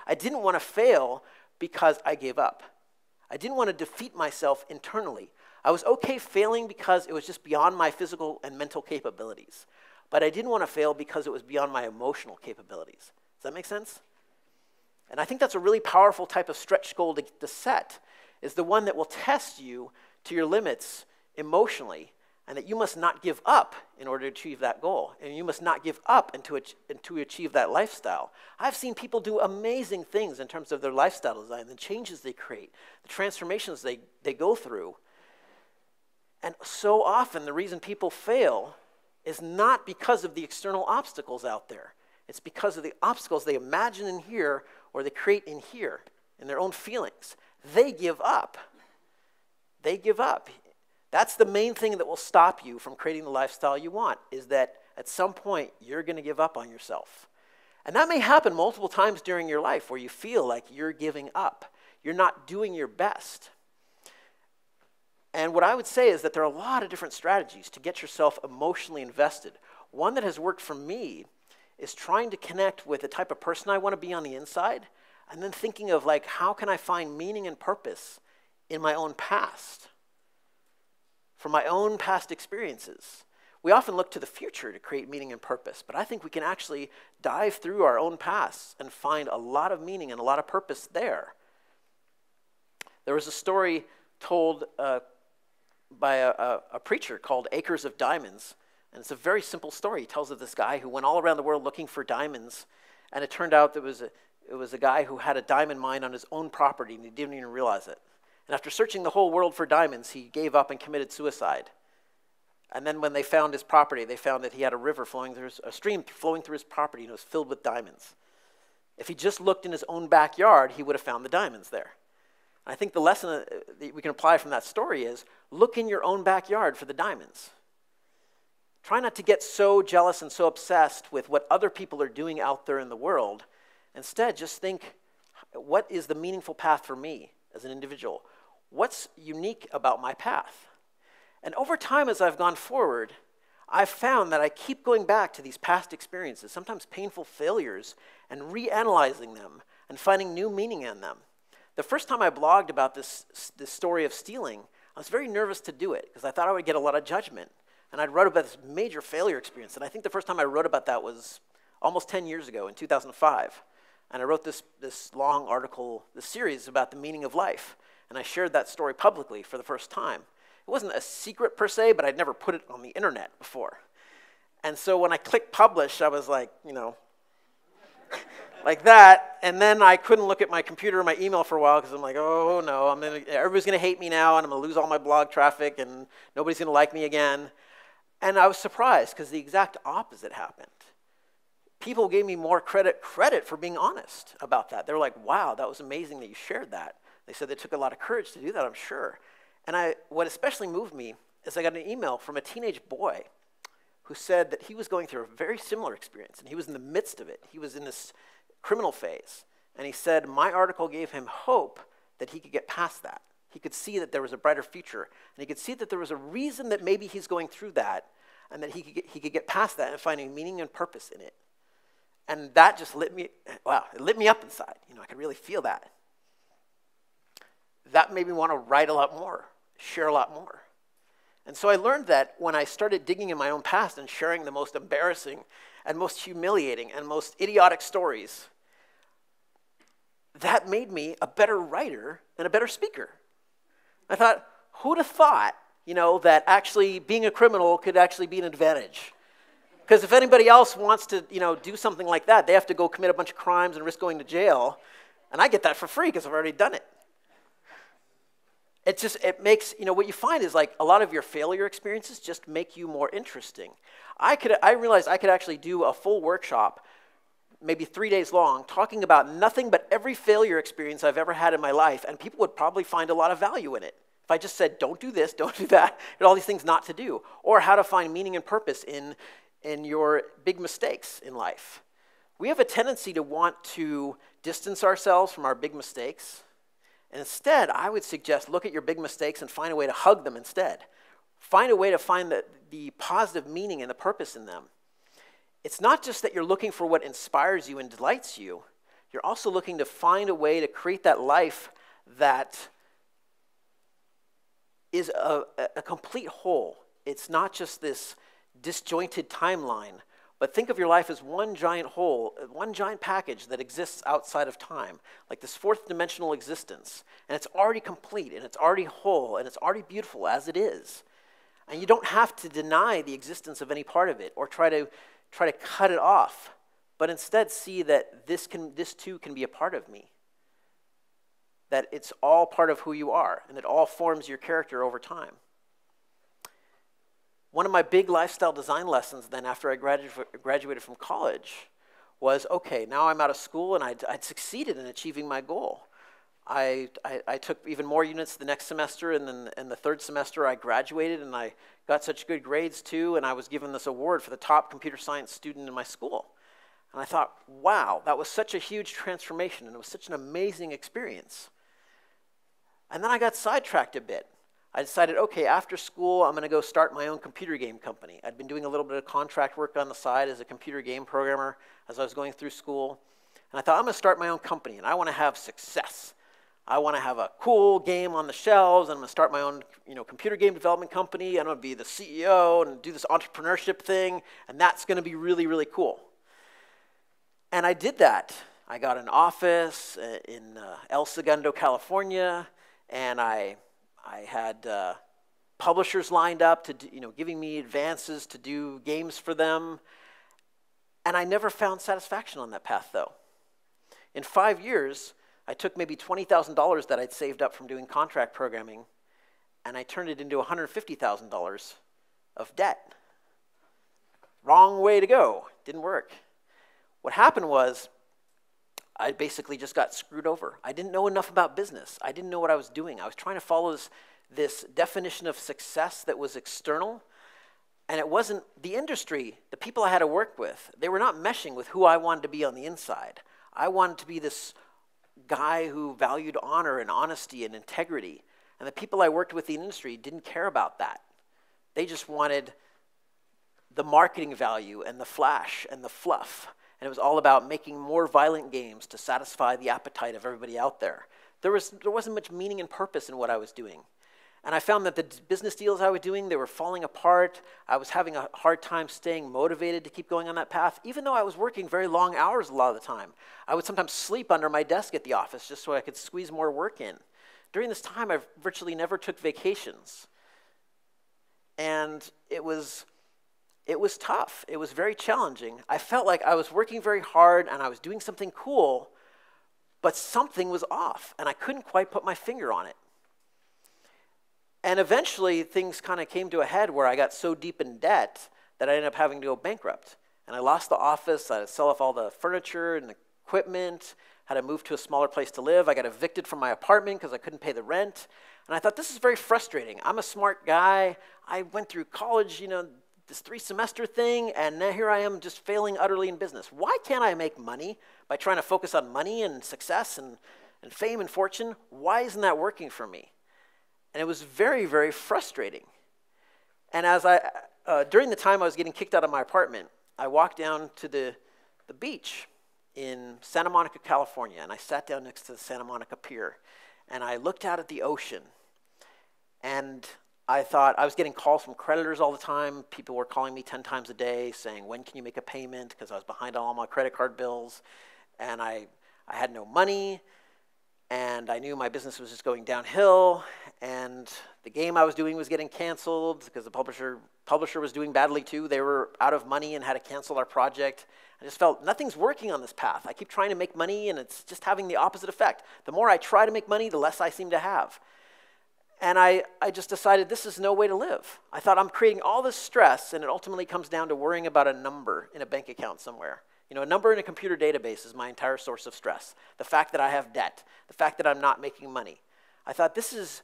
I didn't want to fail because I gave up. I didn't want to defeat myself internally. I was okay failing because it was just beyond my physical and mental capabilities. But I didn't want to fail because it was beyond my emotional capabilities. Does that make sense? And I think that's a really powerful type of stretch goal to set, is the one that will test you to your limits emotionally, and that you must not give up in order to achieve that goal. And you must not give up and to achieve that lifestyle. I've seen people do amazing things in terms of their lifestyle design, the changes they create, the transformations they go through. And so often the reason people fail is not because of the external obstacles out there. It's because of the obstacles they imagine in here or they create in here, in their own feelings. They give up. They give up. That's the main thing that will stop you from creating the lifestyle you want, is that at some point you're going to give up on yourself. And that may happen multiple times during your life where you feel like you're giving up. You're not doing your best. And what I would say is that there are a lot of different strategies to get yourself emotionally invested. One that has worked for me is trying to connect with the type of person I want to be on the inside, and then thinking of, like, how can I find meaning and purpose in my own past, from my own past experiences. We often look to the future to create meaning and purpose, but I think we can actually dive through our own past and find a lot of meaning and a lot of purpose there. There was a story told by a preacher called Acres of Diamonds. And it's a very simple story. He tells of this guy who went all around the world looking for diamonds. And it turned out it was a guy who had a diamond mine on his own property, and he didn't even realize it. And after searching the whole world for diamonds, he gave up and committed suicide. And then when they found his property, they found that he had a stream flowing through his property, and it was filled with diamonds. If he just looked in his own backyard, he would have found the diamonds there. I think the lesson that we can apply from that story is, look in your own backyard for the diamonds. Try not to get so jealous and so obsessed with what other people are doing out there in the world. Instead, just think, what is the meaningful path for me as an individual? What's unique about my path? And over time, as I've gone forward, I've found that I keep going back to these past experiences, sometimes painful failures, and reanalyzing them and finding new meaning in them. The first time I blogged about this story of stealing, I was very nervous to do it because I thought I would get a lot of judgment. And I'd wrote about this major failure experience. And I think the first time I wrote about that was almost 10 years ago in 2005. And I wrote this long article, this series about the meaning of life. And I shared that story publicly for the first time. It wasn't a secret per se, but I'd never put it on the internet before. And so when I clicked publish, I was like, like that, and then I couldn't look at my computer or my email for a while because I'm like, oh no, everybody's going to hate me now, and I'm going to lose all my blog traffic, and nobody's going to like me again. And I was surprised because the exact opposite happened. People gave me more credit for being honest about that. They were like, wow, that was amazing that you shared that. They said it took a lot of courage to do that, I'm sure. And what especially moved me is I got an email from a teenage boy who said that he was going through a very similar experience, and he was in the midst of it. He was in this criminal phase, And he said my article gave him hope that he could get past that. He could see that there was a brighter future. And he could see that there was a reason that maybe he's going through that, and that he could get past that and finding meaning and purpose in it. And that just it lit me up inside. I could really feel that. That made me want to write a lot more, share a lot more. And so I learned that when I started digging in my own past and sharing the most embarrassing and most humiliating and most idiotic stories, that made me a better writer and a better speaker. I thought, who'd have thought, that actually being a criminal could actually be an advantage? Because if anybody else wants to, do something like that, they have to go commit a bunch of crimes and risk going to jail. And I get that for free because I've already done it. It makes, what you find is like a lot of your failure experiences just make you more interesting. I realized I could actually do a full workshop, maybe 3 days long, talking about nothing but every failure experience I've ever had in my life, and people would probably find a lot of value in it. If I just said, don't do this, don't do that, and all these things not to do, or how to find meaning and purpose in your big mistakes in life. We have a tendency to want to distance ourselves from our big mistakes. And instead, I would suggest look at your big mistakes and find a way to hug them instead. Find a way to find the positive meaning and the purpose in them. It's not just that you're looking for what inspires you and delights you. You're also looking to find a way to create that life that is a complete whole. It's not just this disjointed timeline, but think of your life as one giant whole, one giant package that exists outside of time, like this fourth dimensional existence. And it's already complete, and it's already whole, and it's already beautiful as it is. And you don't have to deny the existence of any part of it or try to cut it off, but instead see that this too can be a part of me. That it's all part of who you are, and it all forms your character over time. One of my big lifestyle design lessons then after I graduated from college was, okay, now I'm out of school and I'd succeeded in achieving my goal. I took even more units the next semester, and then in the third semester I graduated and I got such good grades too, and I was given this award for the top computer science student in my school. And I thought, wow, that was such a huge transformation, and it was such an amazing experience. And then I got sidetracked a bit. I decided, okay, after school, I'm going to go start my own computer game company. I'd been doing a little bit of contract work on the side as a computer game programmer as I was going through school. And I thought, I'm going to start my own company, and I want to have success. I want to have a cool game on the shelves, and I'm going to start my own computer game development company. I'm going to be the CEO and do this entrepreneurship thing, and that's going to be really, really cool. And I did that. I got an office in El Segundo, California, and I had publishers lined up to giving me advances to do games for them. And I never found satisfaction on that path, though. In 5 years, I took maybe $20,000 that I'd saved up from doing contract programming, and I turned it into $150,000 of debt. Wrong way to go. Didn't work. What happened was I basically just got screwed over. I didn't know enough about business. I didn't know what I was doing. I was trying to follow this definition of success that was external, and it wasn't the industry, the people I had to work with. They were not meshing with who I wanted to be on the inside. I wanted to be this guy who valued honor and honesty and integrity, and the people I worked with in the industry didn't care about that. They just wanted the marketing value and the flash and the fluff. And it was all about making more violent games to satisfy the appetite of everybody out there. There wasn't much meaning and purpose in what I was doing. And I found that the business deals I was doing, they were falling apart. I was having a hard time staying motivated to keep going on that path, even though I was working very long hours a lot of the time. I would sometimes sleep under my desk at the office just so I could squeeze more work in. During this time, I virtually never took vacations. And it was tough. It was very challenging. I felt like I was working very hard and I was doing something cool, but something was off, and I couldn't quite put my finger on it. And eventually, things kind of came to a head where I got so deep in debt that I ended up having to go bankrupt. And I lost the office. I had to sell off all the furniture and equipment, had to move to a smaller place to live. I got evicted from my apartment because I couldn't pay the rent. And I thought, this is very frustrating. I'm a smart guy. I went through college, this 3-semester thing, and now here I am just failing utterly in business. Why can't I make money by trying to focus on money and success and fame and fortune? Why isn't that working for me? And it was very, very frustrating. And as during the time I was getting kicked out of my apartment, I walked down to the beach in Santa Monica, California, and I sat down next to the Santa Monica Pier, and I looked out at the ocean, and I thought, I was getting calls from creditors all the time. People were calling me 10 times a day saying, when can you make a payment? Because I was behind on all my credit card bills, and I had no money, and I knew my business was just going downhill, and the game I was doing was getting canceled because the publisher was doing badly too. They were out of money and had to cancel our project. I just felt nothing's working on this path. I keep trying to make money, and it's just having the opposite effect. The more I try to make money, the less I seem to have. And I just decided this is no way to live. I thought I'm creating all this stress, and it ultimately comes down to worrying about a number in a bank account somewhere. You know, a number in a computer database is my entire source of stress. The fact that I have debt, the fact that I'm not making money. I thought this is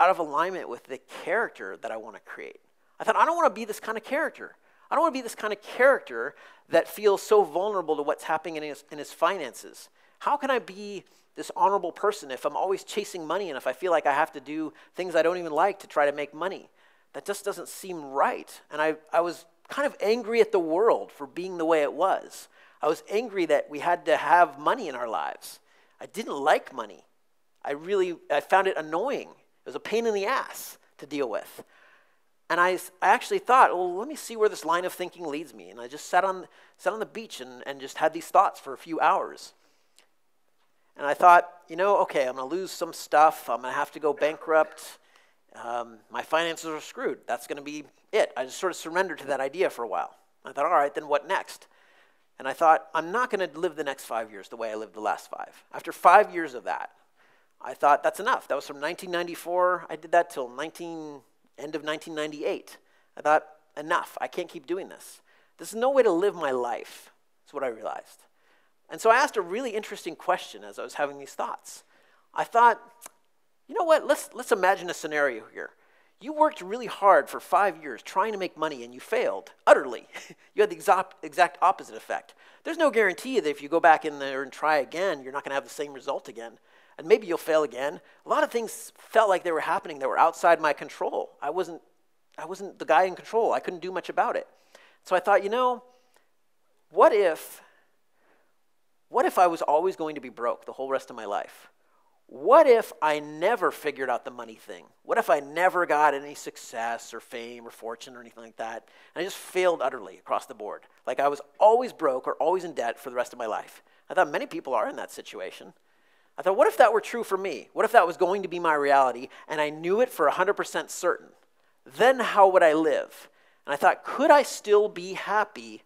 out of alignment with the character that I want to create. I thought I don't want to be this kind of character. I don't want to be this kind of character that feels so vulnerable to what's happening in his finances. How can I be this honorable person if I'm always chasing money and if I feel like I have to do things I don't even like to try to make money? That just doesn't seem right. And I was kind of angry at the world for being the way it was. I was angry that we had to have money in our lives. I didn't like money. I found it annoying. It was a pain in the ass to deal with. And I actually thought, well, let me see where this line of thinking leads me. And I just sat on the beach and just had these thoughts for a few hours. And I thought, okay, I'm going to lose some stuff. I'm going to have to go bankrupt. My finances are screwed. That's going to be it. I just sort of surrendered to that idea for a while. I thought, all right, then what next? And I thought, I'm not going to live the next 5 years the way I lived the last 5. After 5 years of that, I thought that's enough. That was from 1994. I did that till end of 1998. I thought, enough. I can't keep doing this. This is no way to live my life. That's what I realized. And so I asked a really interesting question as I was having these thoughts. I thought, you know what? Let's imagine a scenario here. You worked really hard for 5 years trying to make money, and you failed utterly. You had the exact opposite effect. There's no guarantee that if you go back in there and try again, you're not going to have the same result again. And maybe you'll fail again. A lot of things felt like they were happening that were outside my control. I wasn't the guy in control. I couldn't do much about it. So I thought, what if I was always going to be broke the whole rest of my life? What if I never figured out the money thing? What if I never got any success or fame or fortune or anything like that, and I just failed utterly across the board? Like I was always broke or always in debt for the rest of my life. I thought many people are in that situation. I thought, what if that were true for me? What if that was going to be my reality, and I knew it for 100% certain? Then how would I live? And I thought, could I still be happy,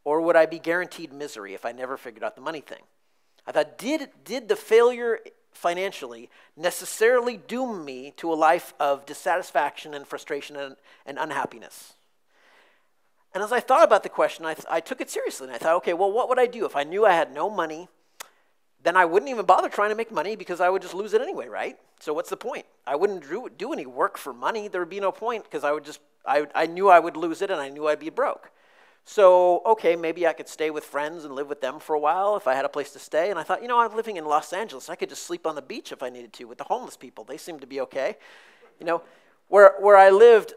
or would I be guaranteed misery if I never figured out the money thing? I thought, did the failure financially necessarily doom me to a life of dissatisfaction and frustration and unhappiness? And as I thought about the question, I took it seriously, and I thought, okay, well, what would I do if I knew I had no money? Then I wouldn't even bother trying to make money because I would just lose it anyway, right? So what's the point? I wouldn't do any work for money. There would be no point because I knew I would lose it and I knew I'd be broke. So, okay, maybe I could stay with friends and live with them for a while if I had a place to stay. And I thought, I'm living in Los Angeles. I could just sleep on the beach if I needed to with the homeless people. They seem to be okay. Where I lived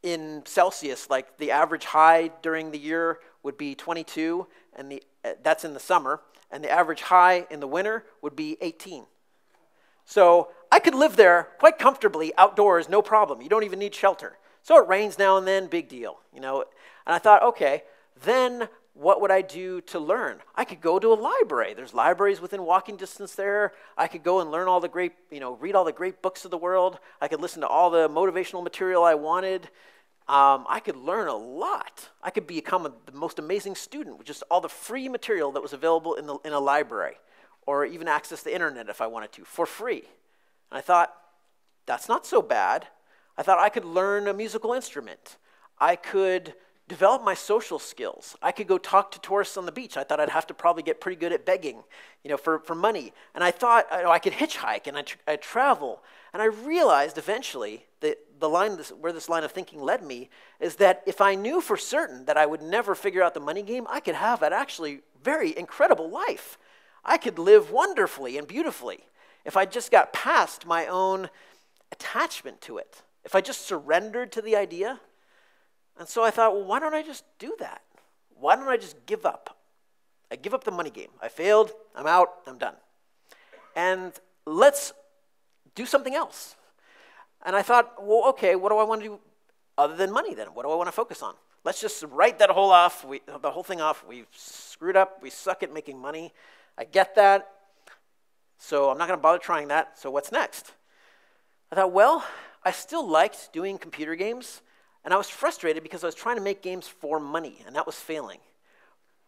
in Celsius, like the average high during the year would be 22, and that's in the summer. And the average high in the winter would be 18. So I could live there quite comfortably outdoors, no problem. You don't even need shelter. So it rains now and then, big deal, And I thought, okay, then what would I do to learn? I could go to a library. There's libraries within walking distance there. I could go and learn all the great, read all the great books of the world. I could listen to all the motivational material I wanted. I could learn a lot. I could become the most amazing student with just all the free material that was available in a library, or even access the internet if I wanted to, for free. And I thought, that's not so bad. I thought I could learn a musical instrument. I could develop my social skills. I could go talk to tourists on the beach. I thought I'd have to probably get pretty good at begging, for money. And I thought I could hitchhike and I'd travel. And I realized eventually that where this line of thinking led me is that if I knew for certain that I would never figure out the money game, I could have an actually very incredible life. I could live wonderfully and beautifully if I just got past my own attachment to it, if I just surrendered to the idea. And so I thought, well, why don't I just do that? Why don't I just give up? I give up the money game. I failed, I'm out, I'm done. And let's do something else. And I thought, well, okay, what do I want to do other than money then? What do I want to focus on? Let's just write that the whole thing off. We screwed up. We suck at making money. I get that. So I'm not going to bother trying that. So what's next? I thought, well, I still liked doing computer games, and I was frustrated because I was trying to make games for money, and that was failing.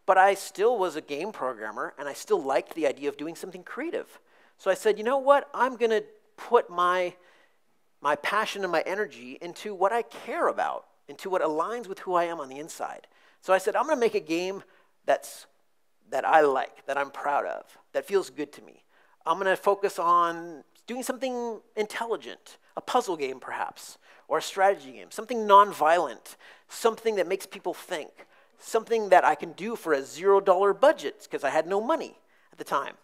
But I still was a game programmer, and I still liked the idea of doing something creative. So I said, you know what? I'm going to put my passion and my energy into what I care about, into what aligns with who I am on the inside. So I said, I'm going to make a game that I like, that I'm proud of, that feels good to me. I'm going to focus on doing something intelligent, a puzzle game perhaps, or a strategy game, something nonviolent, something that makes people think, something that I can do for a $0 budget because I had no money at the time.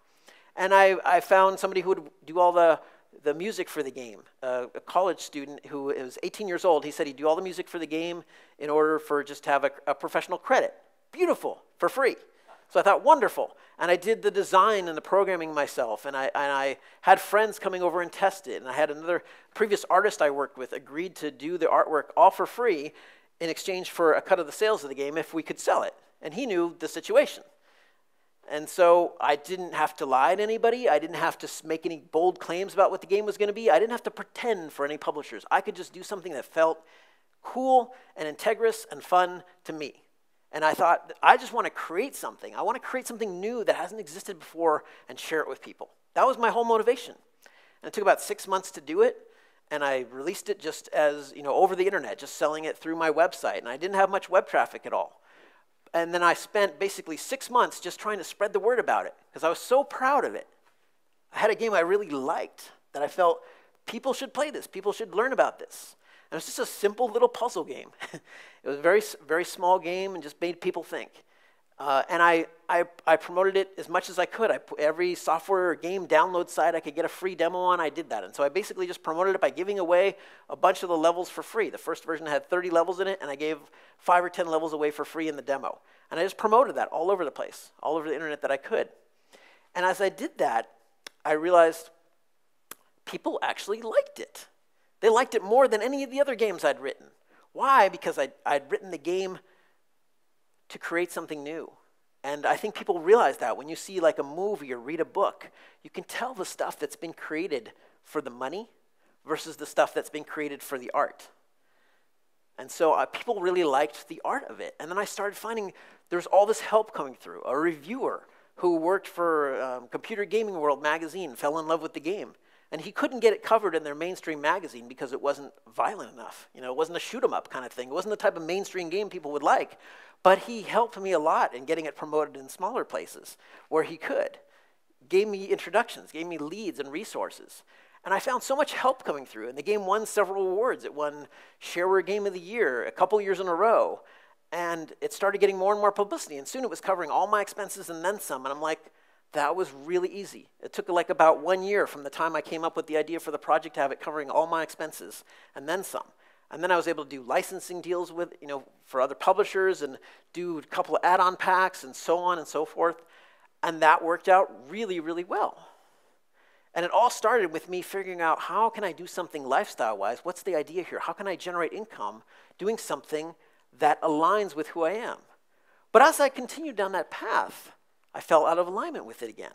And I found somebody who would do all the music for the game, a college student who was 18 years old. He said he'd do all the music for the game in order for just to have a professional credit. Beautiful, for free. So I thought, wonderful. And I did the design and the programming myself, and I had friends coming over and test it. And I had another previous artist I worked with agreed to do the artwork all for free in exchange for a cut of the sales of the game if we could sell it. And he knew the situation. And so I didn't have to lie to anybody. I didn't have to make any bold claims about what the game was going to be. I didn't have to pretend for any publishers. I could just do something that felt cool and integrous and fun to me. And I thought, I just want to create something. I want to create something new that hasn't existed before and share it with people. That was my whole motivation. And it took about 6 months to do it. And I released it just as, over the internet, just selling it through my website. And I didn't have much web traffic at all. And then I spent basically 6 months just trying to spread the word about it because I was so proud of it. I had a game I really liked that I felt people should play this. People should learn about this. And it was just a simple little puzzle game. It was a very, very small game and just made people think. And I promoted it as much as I could. Every software or game download site I could get a free demo on, I did that. And so I basically just promoted it by giving away a bunch of the levels for free. The first version had 30 levels in it, and I gave 5 or 10 levels away for free in the demo. And I just promoted that all over the place, all over the internet that I could. And as I did that, I realized people actually liked it. They liked it more than any of the other games I'd written. Why? Because I'd written the game to create something new. And I think people realize that when you see like a movie or read a book, you can tell the stuff that's been created for the money versus the stuff that's been created for the art. And so people really liked the art of it. And then I started finding there's all this help coming through. A reviewer who worked for Computer Gaming World magazine fell in love with the game. And he couldn't get it covered in their mainstream magazine because it wasn't violent enough. It wasn't a shoot 'em up kind of thing. It wasn't the type of mainstream game people would like. But he helped me a lot in getting it promoted in smaller places where he could. Gave me introductions, gave me leads and resources. And I found so much help coming through. And the game won several awards. It won Shareware Game of the Year a couple years in a row. And it started getting more and more publicity. And soon it was covering all my expenses and then some. And I'm like, that was really easy. It took like about 1 year from the time I came up with the idea for the project to have it covering all my expenses and then some. And then I was able to do licensing deals with, for other publishers and do a couple of add-on packs and so on and so forth. And that worked out really, really well. And it all started with me figuring out how can I do something lifestyle-wise? What's the idea here? How can I generate income doing something that aligns with who I am? But as I continued down that path, I fell out of alignment with it again.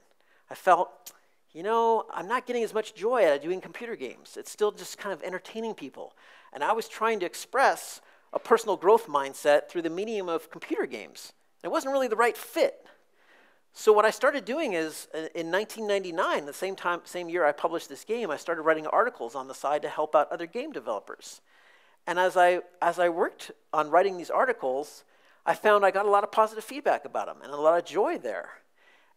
I felt, I'm not getting as much joy out of doing computer games. It's still just kind of entertaining people. And I was trying to express a personal growth mindset through the medium of computer games. It wasn't really the right fit. So what I started doing is, in 1999, the same year I published this game, I started writing articles on the side to help out other game developers. And as I worked on writing these articles, I found I got a lot of positive feedback about them and a lot of joy there.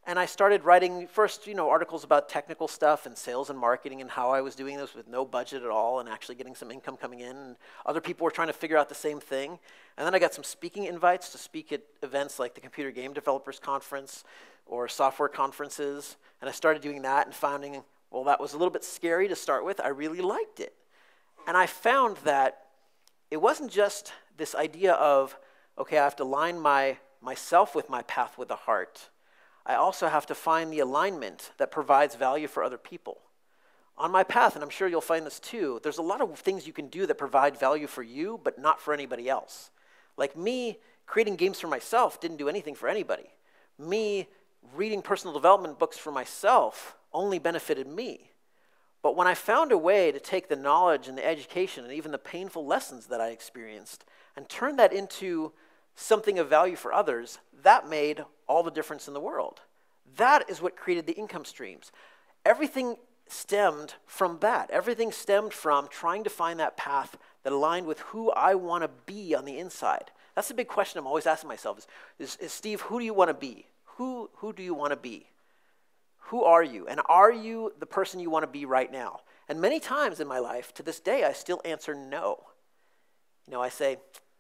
And I started writing first, articles about technical stuff and sales and marketing and how I was doing this with no budget at all and actually getting some income coming in. And other people were trying to figure out the same thing. And then I got some speaking invites to speak at events like the Computer Game Developers Conference or software conferences. And I started doing that and finding, well, that was a little bit scary to start with. I really liked it. And I found that it wasn't just this idea of, okay, I have to align myself with my path with the heart. I also have to find the alignment that provides value for other people. On my path, and I'm sure you'll find this too, there's a lot of things you can do that provide value for you, but not for anybody else. Like me, creating games for myself didn't do anything for anybody. Me reading personal development books for myself only benefited me. But when I found a way to take the knowledge and the education and even the painful lessons that I experienced and turn that into something of value for others, that made all the difference in the world. That is what created the income streams. Everything stemmed from that. Everything stemmed from trying to find that path that aligned with who I want to be on the inside. That's the big question I'm always asking myself is Steve, who do you want to be? Who do you want to be? Who are you? And are you the person you want to be right now? And many times in my life, to this day, I still answer no. I say,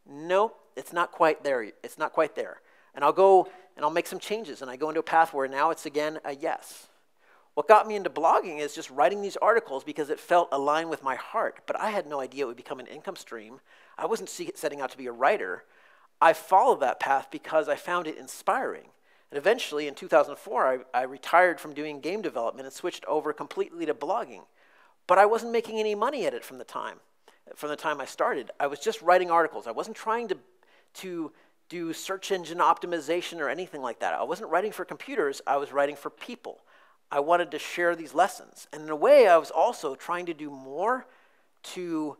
no, it's not quite there. It's not quite there. And I'll go and I'll make some changes. And I go into a path where now it's again a yes. What got me into blogging is just writing these articles because it felt aligned with my heart. But I had no idea it would become an income stream. I wasn't setting out to be a writer. I followed that path because I found it inspiring. And eventually, in 2004, I retired from doing game development and switched over completely to blogging. But I wasn't making any money at it from the time I started. I was just writing articles. I wasn't trying to do search engine optimization or anything like that. I wasn't writing for computers. I was writing for people. I wanted to share these lessons. And in a way, I was also trying to do more to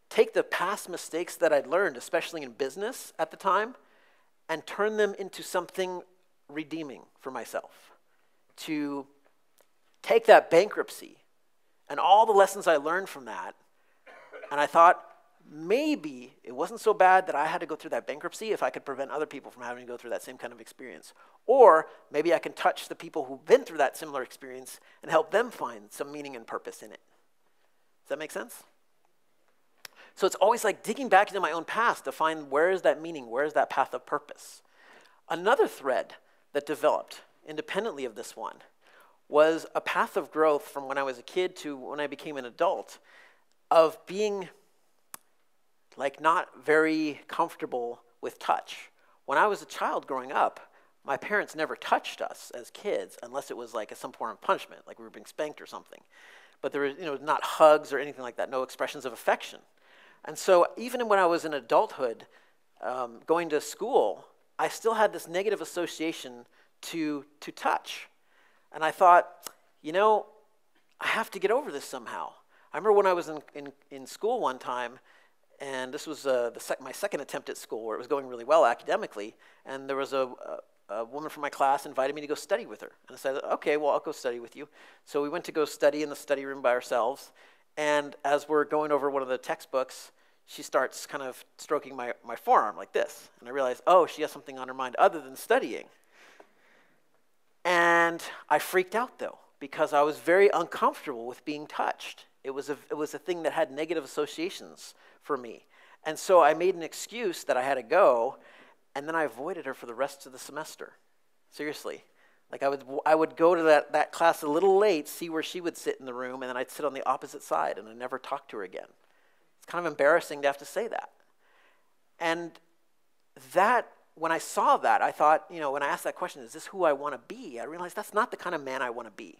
take the past mistakes that I'd learned, especially in business at the time, and turn them into something redeeming for myself. To take that bankruptcy and all the lessons I learned from that, and I thought, maybe it wasn't so bad that I had to go through that bankruptcy if I could prevent other people from having to go through that same kind of experience. Or maybe I can touch the people who've been through that similar experience and help them find some meaning and purpose in it. Does that make sense? So it's always like digging back into my own past to find where is that meaning, where is that path of purpose. Another thread that developed independently of this one was a path of growth from when I was a kid to when I became an adult of being like not very comfortable with touch. When I was a child growing up, my parents never touched us as kids unless it was like some form of punishment, like we were being spanked or something. But there was not hugs or anything like that, no expressions of affection. And so even when I was in adulthood, going to school, I still had this negative association to touch. And I thought, I have to get over this somehow. I remember when I was in school one time, and this was my second attempt at school where it was going really well academically, and there was a woman from my class invited me to go study with her. And I said, okay, well, I'll go study with you. So we went to go study in the study room by ourselves, and as we're going over one of the textbooks, she starts kind of stroking my forearm like this. And I realized, oh, she has something on her mind other than studying. And I freaked out, though, because I was very uncomfortable with being touched. It was a thing that had negative associations for me. And so I made an excuse that I had to go, and then I avoided her for the rest of the semester. Seriously. Like I would go to that class a little late, see where she would sit in the room, and then I'd sit on the opposite side, and I never talked to her again. It's kind of embarrassing to have to say that. And when I saw that, I thought, when I asked that question, is this who I want to be? I realized that's not the kind of man I want to be.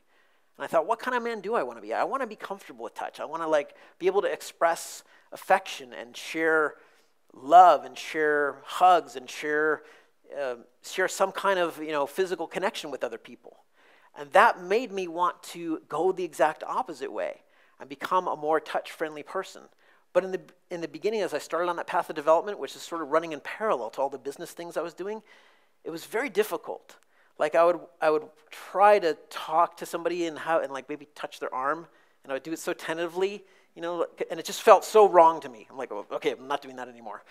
And I thought, what kind of man do I want to be? I want to be comfortable with touch. I want to be able to express affection and share love and share hugs and share some kind of physical connection with other people. And that made me want to go the exact opposite way and become a more touch-friendly person. But in the beginning, as I started on that path of development, which is sort of running in parallel to all the business things I was doing, it was very difficult. Like I would try to talk to somebody and maybe touch their arm, and I would do it so tentatively, and it just felt so wrong to me. I'm like, okay, I'm not doing that anymore.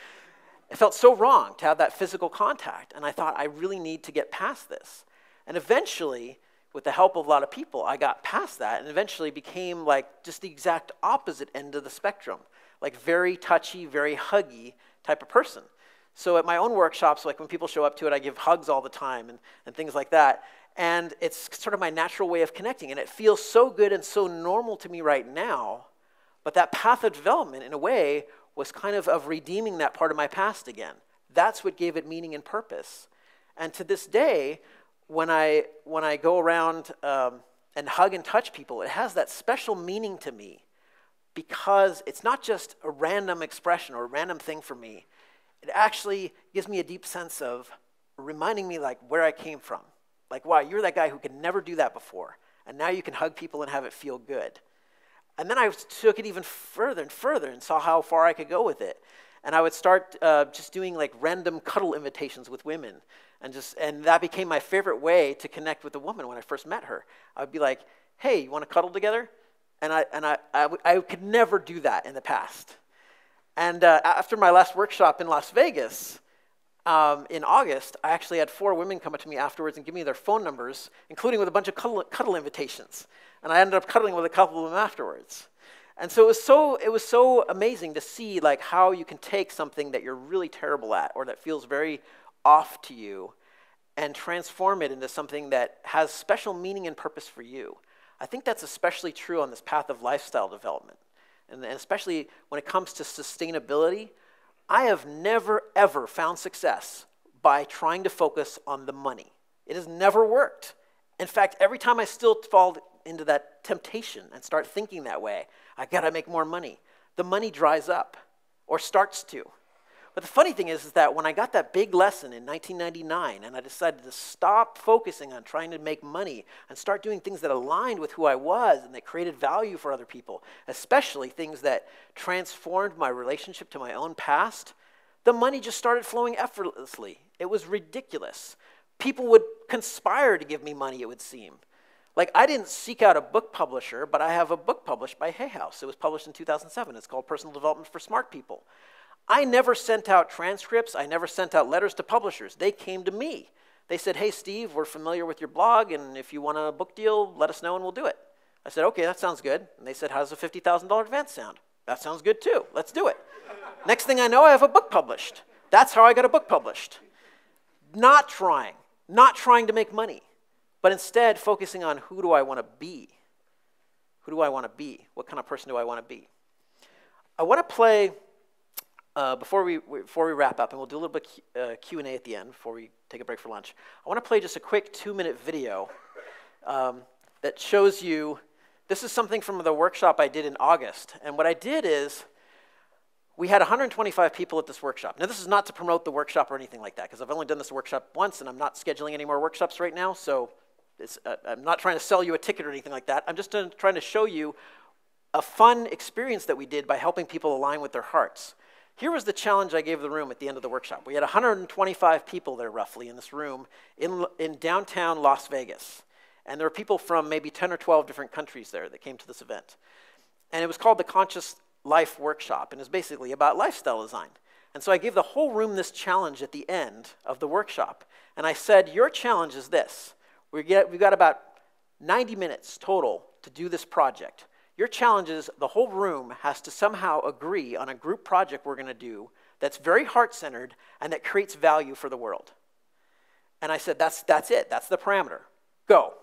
It felt so wrong to have that physical contact, and I thought I really need to get past this. And eventually, with the help of a lot of people, I got past that and eventually became like just the exact opposite end of the spectrum, like very touchy, very huggy type of person. So at my own workshops, like when people show up to it, I give hugs all the time and things like that. And it's sort of my natural way of connecting. And it feels so good and so normal to me right now. But that path of development, in a way, was kind of redeeming that part of my past again. That's what gave it meaning and purpose. And to this day, when I go around and hug and touch people, it has that special meaning to me because it's not just a random expression or a random thing for me. It actually gives me a deep sense of reminding me like where I came from. Like, wow, you're that guy who could never do that before, and now you can hug people and have it feel good. And then I took it even further and further and saw how far I could go with it. And I would start just doing like random cuddle invitations with women. And that became my favorite way to connect with a woman when I first met her. I would be like, hey, you want to cuddle together? And I could never do that in the past. And after my last workshop in Las Vegas, in August, I actually had 4 women come up to me afterwards and give me their phone numbers, including with a bunch of cuddle invitations. And I ended up cuddling with a couple of them afterwards. And so it was so amazing to see like how you can take something that you're really terrible at or that feels very off to you and transform it into something that has special meaning and purpose for you. I think that's especially true on this path of lifestyle development. And especially when it comes to sustainability, I have never, ever found success by trying to focus on the money. It has never worked. In fact, every time I still fall into that temptation and start thinking that way, I gotta make more money, the money dries up or starts to. But the funny thing is that when I got that big lesson in 1999 and I decided to stop focusing on trying to make money and start doing things that aligned with who I was and that created value for other people, especially things that transformed my relationship to my own past, the money just started flowing effortlessly. It was ridiculous. People would conspire to give me money, it would seem. Like, I didn't seek out a book publisher, but I have a book published by Hay House. It was published in 2007. It's called Personal Development for Smart People. I never sent out transcripts. I never sent out letters to publishers. They came to me. They said, hey, Steve, we're familiar with your blog, and if you want a book deal, let us know and we'll do it. I said, okay, that sounds good. And they said, how does a $50,000 advance sound? That sounds good too. Let's do it. Next thing I know, I have a book published. That's how I got a book published. Not trying to make money, but instead focusing on who do I want to be? Who do I want to be? What kind of person do I want to be? I want to play... Before we wrap up, and we'll do a little bit Q&A at the end before we take a break for lunch, I want to play just a quick 2-minute video that shows you, this is something from the workshop I did in August. And what I did is, we had 125 people at this workshop. Now, this is not to promote the workshop or anything like that, because I've only done this workshop once, and I'm not scheduling any more workshops right now, so I'm not trying to sell you a ticket or anything like that. I'm just trying to show you a fun experience that we did by helping people align with their hearts. Here was the challenge I gave the room at the end of the workshop. We had 125 people there roughly in this room in downtown Las Vegas. And there were people from maybe 10 or 12 different countries there that came to this event. And it was called the Conscious Life Workshop, and it's basically about lifestyle design. And so I gave the whole room this challenge at the end of the workshop. And I said, your challenge is this. We've got about 90 minutes total to do this project. Your challenge is the whole room has to somehow agree on a group project we're going to do that's very heart-centered and that creates value for the world. And I said, that's it. That's the parameter. Go.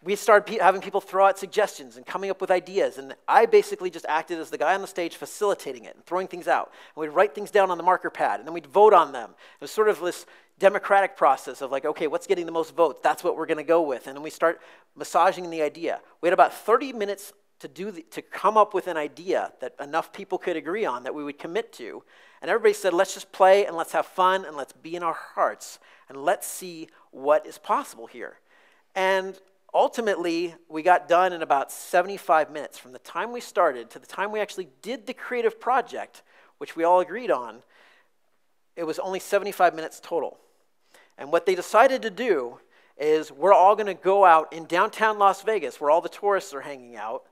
We started having people throw out suggestions and coming up with ideas. And I basically just acted as the guy on the stage facilitating it and throwing things out. And we'd write things down on the marker pad, and then we'd vote on them. It was sort of this democratic process of like, okay, what's getting the most votes? That's what we're going to go with. And then we start massaging the idea. We had about 30 minutes to come up with an idea that enough people could agree on that we would commit to. And everybody said, let's just play and let's have fun and let's be in our hearts and let's see what is possible here. And ultimately, we got done in about 75 minutes. From the time we started to the time we actually did the creative project, which we all agreed on, it was only 75 minutes total. And what they decided to do is we're all going to go out in downtown Las Vegas, where all the tourists are hanging out,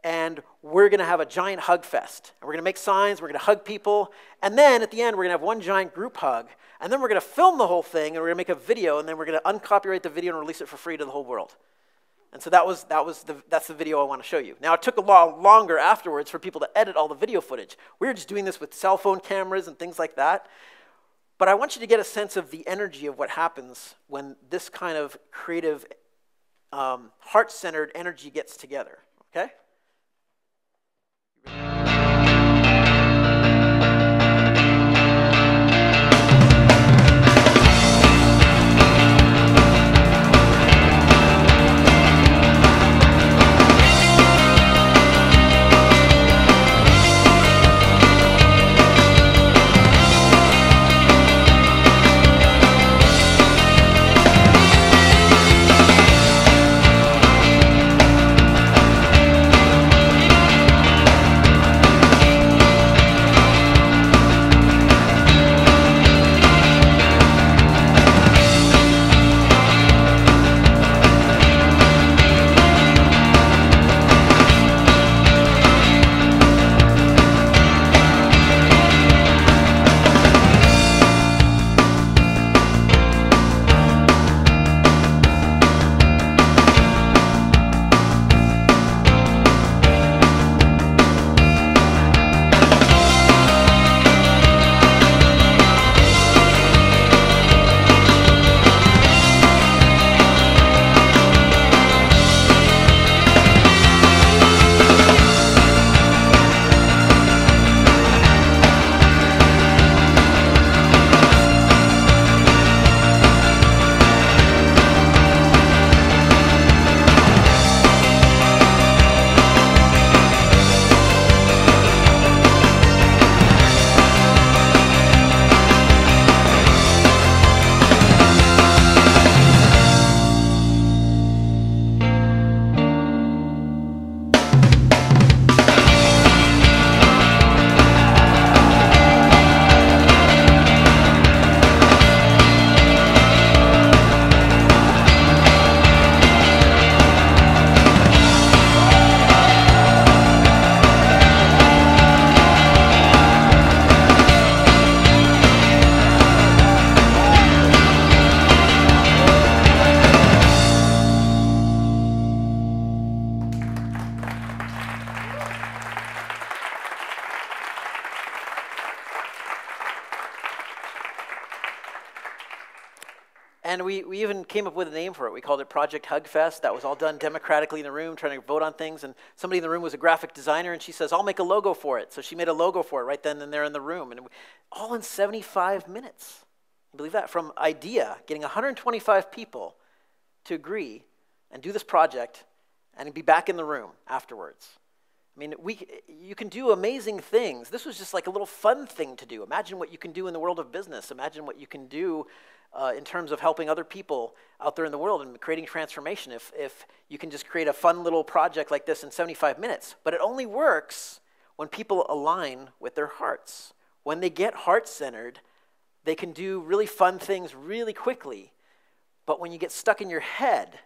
and we're going to have a giant hug fest. And we're going to make signs, we're going to hug people, and then at the end, we're going to have one giant group hug, and then we're going to film the whole thing, and we're going to make a video, and then we're going to uncopyright the video and release it for free to the whole world. And so that's the video I want to show you. Now, it took a lot longer afterwards for people to edit all the video footage. We were just doing this with cell phone cameras and things like that. But I want you to get a sense of the energy of what happens when this kind of creative, heart-centered energy gets together, okay? And we even came up with a name for it. We called it Project Hug Fest. That was all done democratically in the room, trying to vote on things. And somebody in the room was a graphic designer, and she says, I'll make a logo for it. So she made a logo for it right then and there in the room. And all in 75 minutes. You believe that? From idea, getting 125 people to agree and do this project and be back in the room afterwards. I mean, you can do amazing things. This was just like a little fun thing to do. Imagine what you can do in the world of business. Imagine what you can do in terms of helping other people out there in the world and creating transformation if you can just create a fun little project like this in 75 minutes. But it only works when people align with their hearts. When they get heart-centered, they can do really fun things really quickly. But when you get stuck in your head,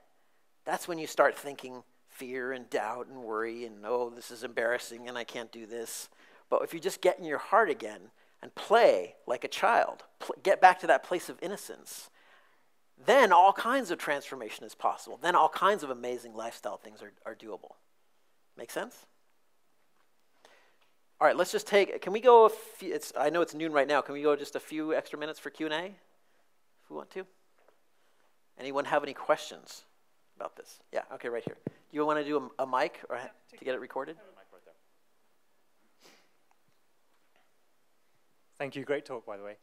that's when you start thinking fear and doubt and worry and, oh, this is embarrassing and I can't do this. But if you just get in your heart again and play like a child, get back to that place of innocence, then all kinds of transformation is possible. Then all kinds of amazing lifestyle things are doable. Make sense? All right, let's just take, can we go, I know it's noon right now, can we go just a few extra minutes for Q&A if we want to? Anyone have any questions about this? Yeah, okay, right here. Do you want to do a mic or to get it recorded? Thank you, great talk, by the way.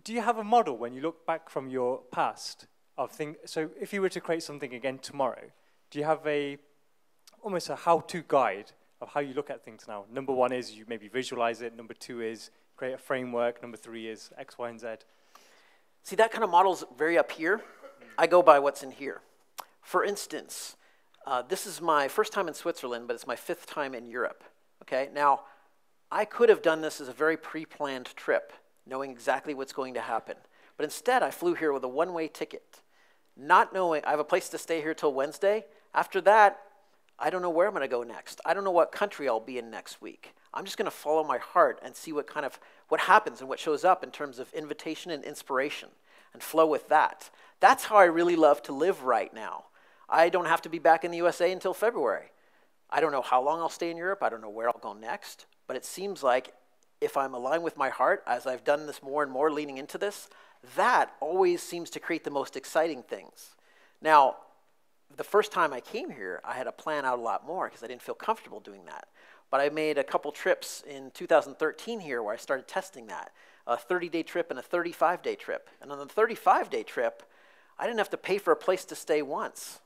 Do you have a model when you look back from your past of things? So if you were to create something again tomorrow, do you have almost a how-to guide of how you look at things now? Number one is you maybe visualize it. Number two is create a framework. Number three is X, Y, and Z. See, that kind of model's very up here. I go by what's in here. For instance, this is my first time in Switzerland, but it's my 5th time in Europe. Okay, now I could have done this as a very pre-planned trip, knowing exactly what's going to happen. But instead, I flew here with a one-way ticket, not knowing I have a place to stay here till Wednesday. After that, I don't know where I'm going to go next. I don't know what country I'll be in next week. I'm just going to follow my heart and see what happens and what shows up in terms of invitation and inspiration and flow with that. That's how I really love to live right now. I don't have to be back in the USA until February. I don't know how long I'll stay in Europe. I don't know where I'll go next. But it seems like if I'm aligned with my heart, as I've done this more and more leaning into this, that always seems to create the most exciting things. Now, the first time I came here, I had to plan out a lot more because I didn't feel comfortable doing that. But I made a couple trips in 2013 here where I started testing that, a 30-day trip and a 35-day trip. And on the 35-day trip, I didn't have to pay for a place to stay once.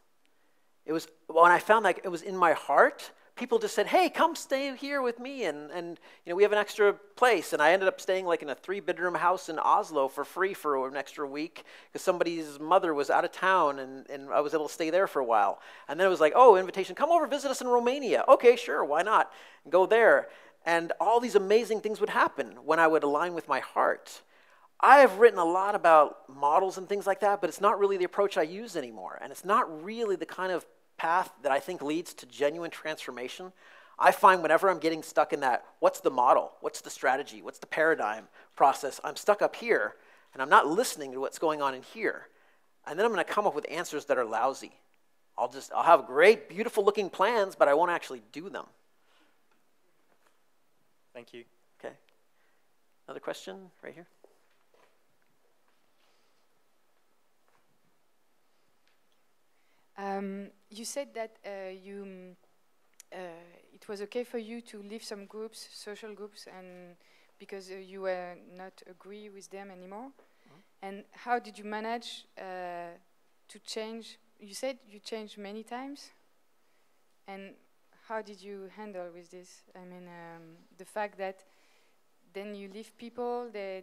When I found that it was in my heart, people just said, hey, come stay here with me, and we have an extra place. And I ended up staying like in a 3-bedroom house in Oslo for free for an extra week because somebody's mother was out of town, and I was able to stay there for a while. And then it was like, oh, invitation, come over, visit us in Romania. Okay, sure, why not? Go there. And all these amazing things would happen when I would align with my heart. I have written a lot about models and things like that, but it's not really the approach I use anymore. And it's not really the kind of path that I think leads to genuine transformation. I find whenever I'm getting stuck in that, what's the model? What's the strategy? What's the paradigm process? I'm stuck up here, and I'm not listening to what's going on in here. And then I'm going to come up with answers that are lousy. I'll have great, beautiful looking plans, but I won't actually do them. Thank you. Okay. Another question right here? You said that it was okay for you to leave some groups, social groups, and because you were not agree with them anymore. Mm-hmm. And how did you manage to change? You said you changed many times. And how did you handle with this? I mean, the fact that then you leave people, they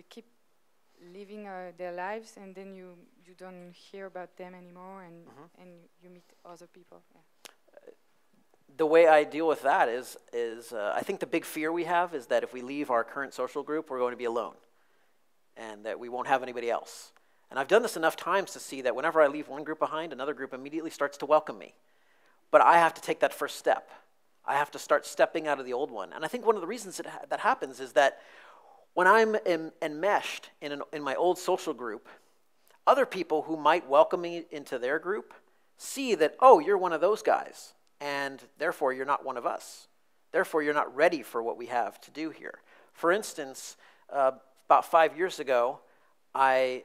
keep living their lives, and then you don't hear about them anymore, and mm-hmm. and you meet other people. Yeah. The way I deal with that is I think the big fear we have is that if we leave our current social group, we're going to be alone, and that we won't have anybody else. And I've done this enough times to see that whenever I leave one group behind, another group immediately starts to welcome me. But I have to take that first step. I have to start stepping out of the old one. And I think one of the reasons that happens is that when I'm enmeshed in my old social group, other people who might welcome me into their group see that, oh, you're one of those guys, and therefore you're not one of us. Therefore, you're not ready for what we have to do here. For instance, about 5 years ago, my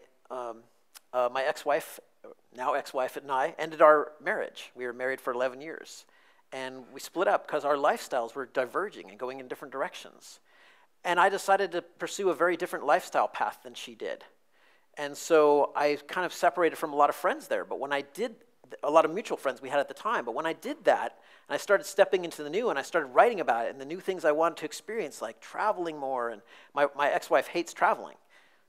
ex-wife, now ex-wife, and I ended our marriage. We were married for 11 years. And we split up because our lifestyles were diverging and going in different directions. And I decided to pursue a very different lifestyle path than she did. And so I kind of separated from a lot of friends there. But when I did, a lot of mutual friends we had at the time, but when I did that, and I started stepping into the new, and I started writing about it, and the new things I wanted to experience, like traveling more, and my ex-wife hates traveling.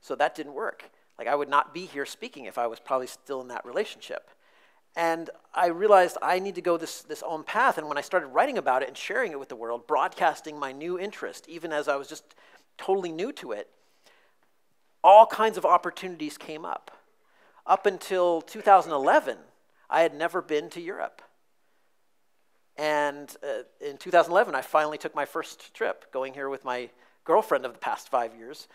So that didn't work. Like, I would not be here speaking if I was probably still in that relationship. And I realized I need to go this own path. And when I started writing about it and sharing it with the world, broadcasting my new interest, even as I was just totally new to it, all kinds of opportunities came up. Up until 2011, I had never been to Europe. And in 2011, I finally took my first trip, going here with my girlfriend of the past 5 years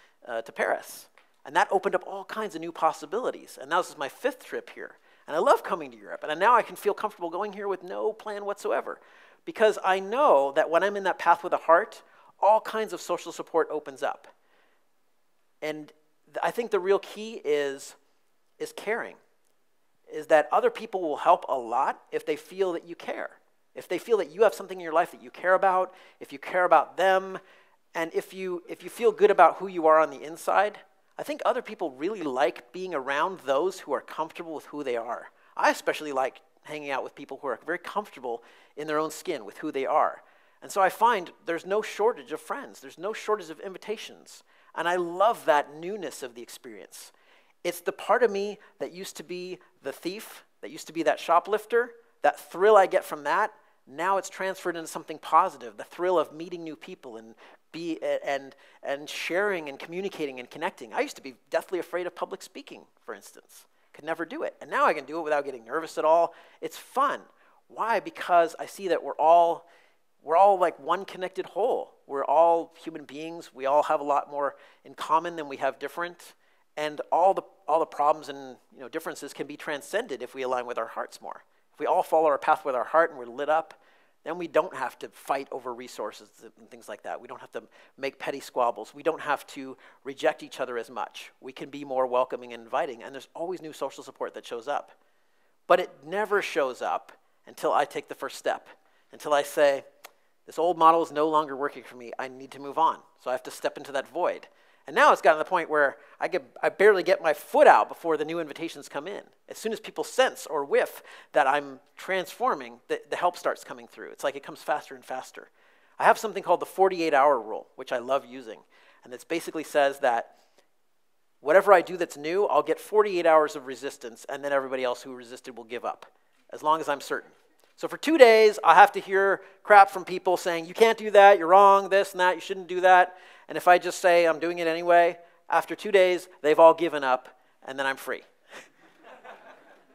to Paris. And that opened up all kinds of new possibilities. And now this is my 5th trip here. And I love coming to Europe. And now I can feel comfortable going here with no plan whatsoever. Because I know that when I'm in that path with a heart, all kinds of social support opens up. And I think the real key is caring. Is that other people will help a lot if they feel that you care. If they feel that you have something in your life that you care about, if you care about them, and if you feel good about who you are on the inside, I think other people really like being around those who are comfortable with who they are. I especially like hanging out with people who are very comfortable in their own skin with who they are. And so I find there's no shortage of friends. There's no shortage of invitations. And I love that newness of the experience. It's the part of me that used to be the thief, that used to be that shoplifter, that thrill I get from that. Now it's transferred into something positive, the thrill of meeting new people and sharing and communicating and connecting. I used to be deathly afraid of public speaking, for instance. Could never do it. And now I can do it without getting nervous at all. It's fun. Why? Because I see that we're all like one connected whole. We're all human beings. We all have a lot more in common than we have different. And all the problems and differences can be transcended if we align with our hearts more. If we all follow our path with our heart and we're lit up, then we don't have to fight over resources and things like that. We don't have to make petty squabbles. We don't have to reject each other as much. We can be more welcoming and inviting, and there's always new social support that shows up. But it never shows up until I take the first step, until I say, this old model is no longer working for me. I need to move on. So I have to step into that void. And now it's gotten to the point where I barely get my foot out before the new invitations come in. As soon as people sense or whiff that I'm transforming, the help starts coming through. It's like it comes faster and faster. I have something called the 48-hour rule, which I love using. And it basically says that whatever I do that's new, I'll get 48 hours of resistance, and then everybody else who resisted will give up, as long as I'm certain. So for 2 days, I have to hear crap from people saying, you can't do that, you're wrong, this and that, you shouldn't do that. And if I just say I'm doing it anyway, after 2 days, they've all given up, and then I'm free.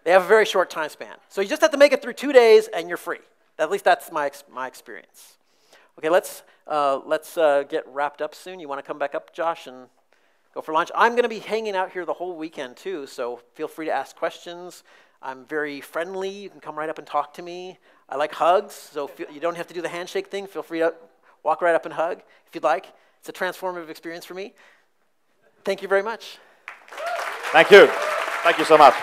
They have a very short time span. So you just have to make it through 2 days, and you're free. At least that's my experience. Okay, let's get wrapped up soon. You want to come back up, Josh, and go for lunch? I'm going to be hanging out here the whole weekend, too, so feel free to ask questions. I'm very friendly. You can come right up and talk to me. I like hugs, so you don't have to do the handshake thing. Feel free to walk right up and hug if you'd like. It's a transformative experience for me. Thank you very much. Thank you. Thank you so much.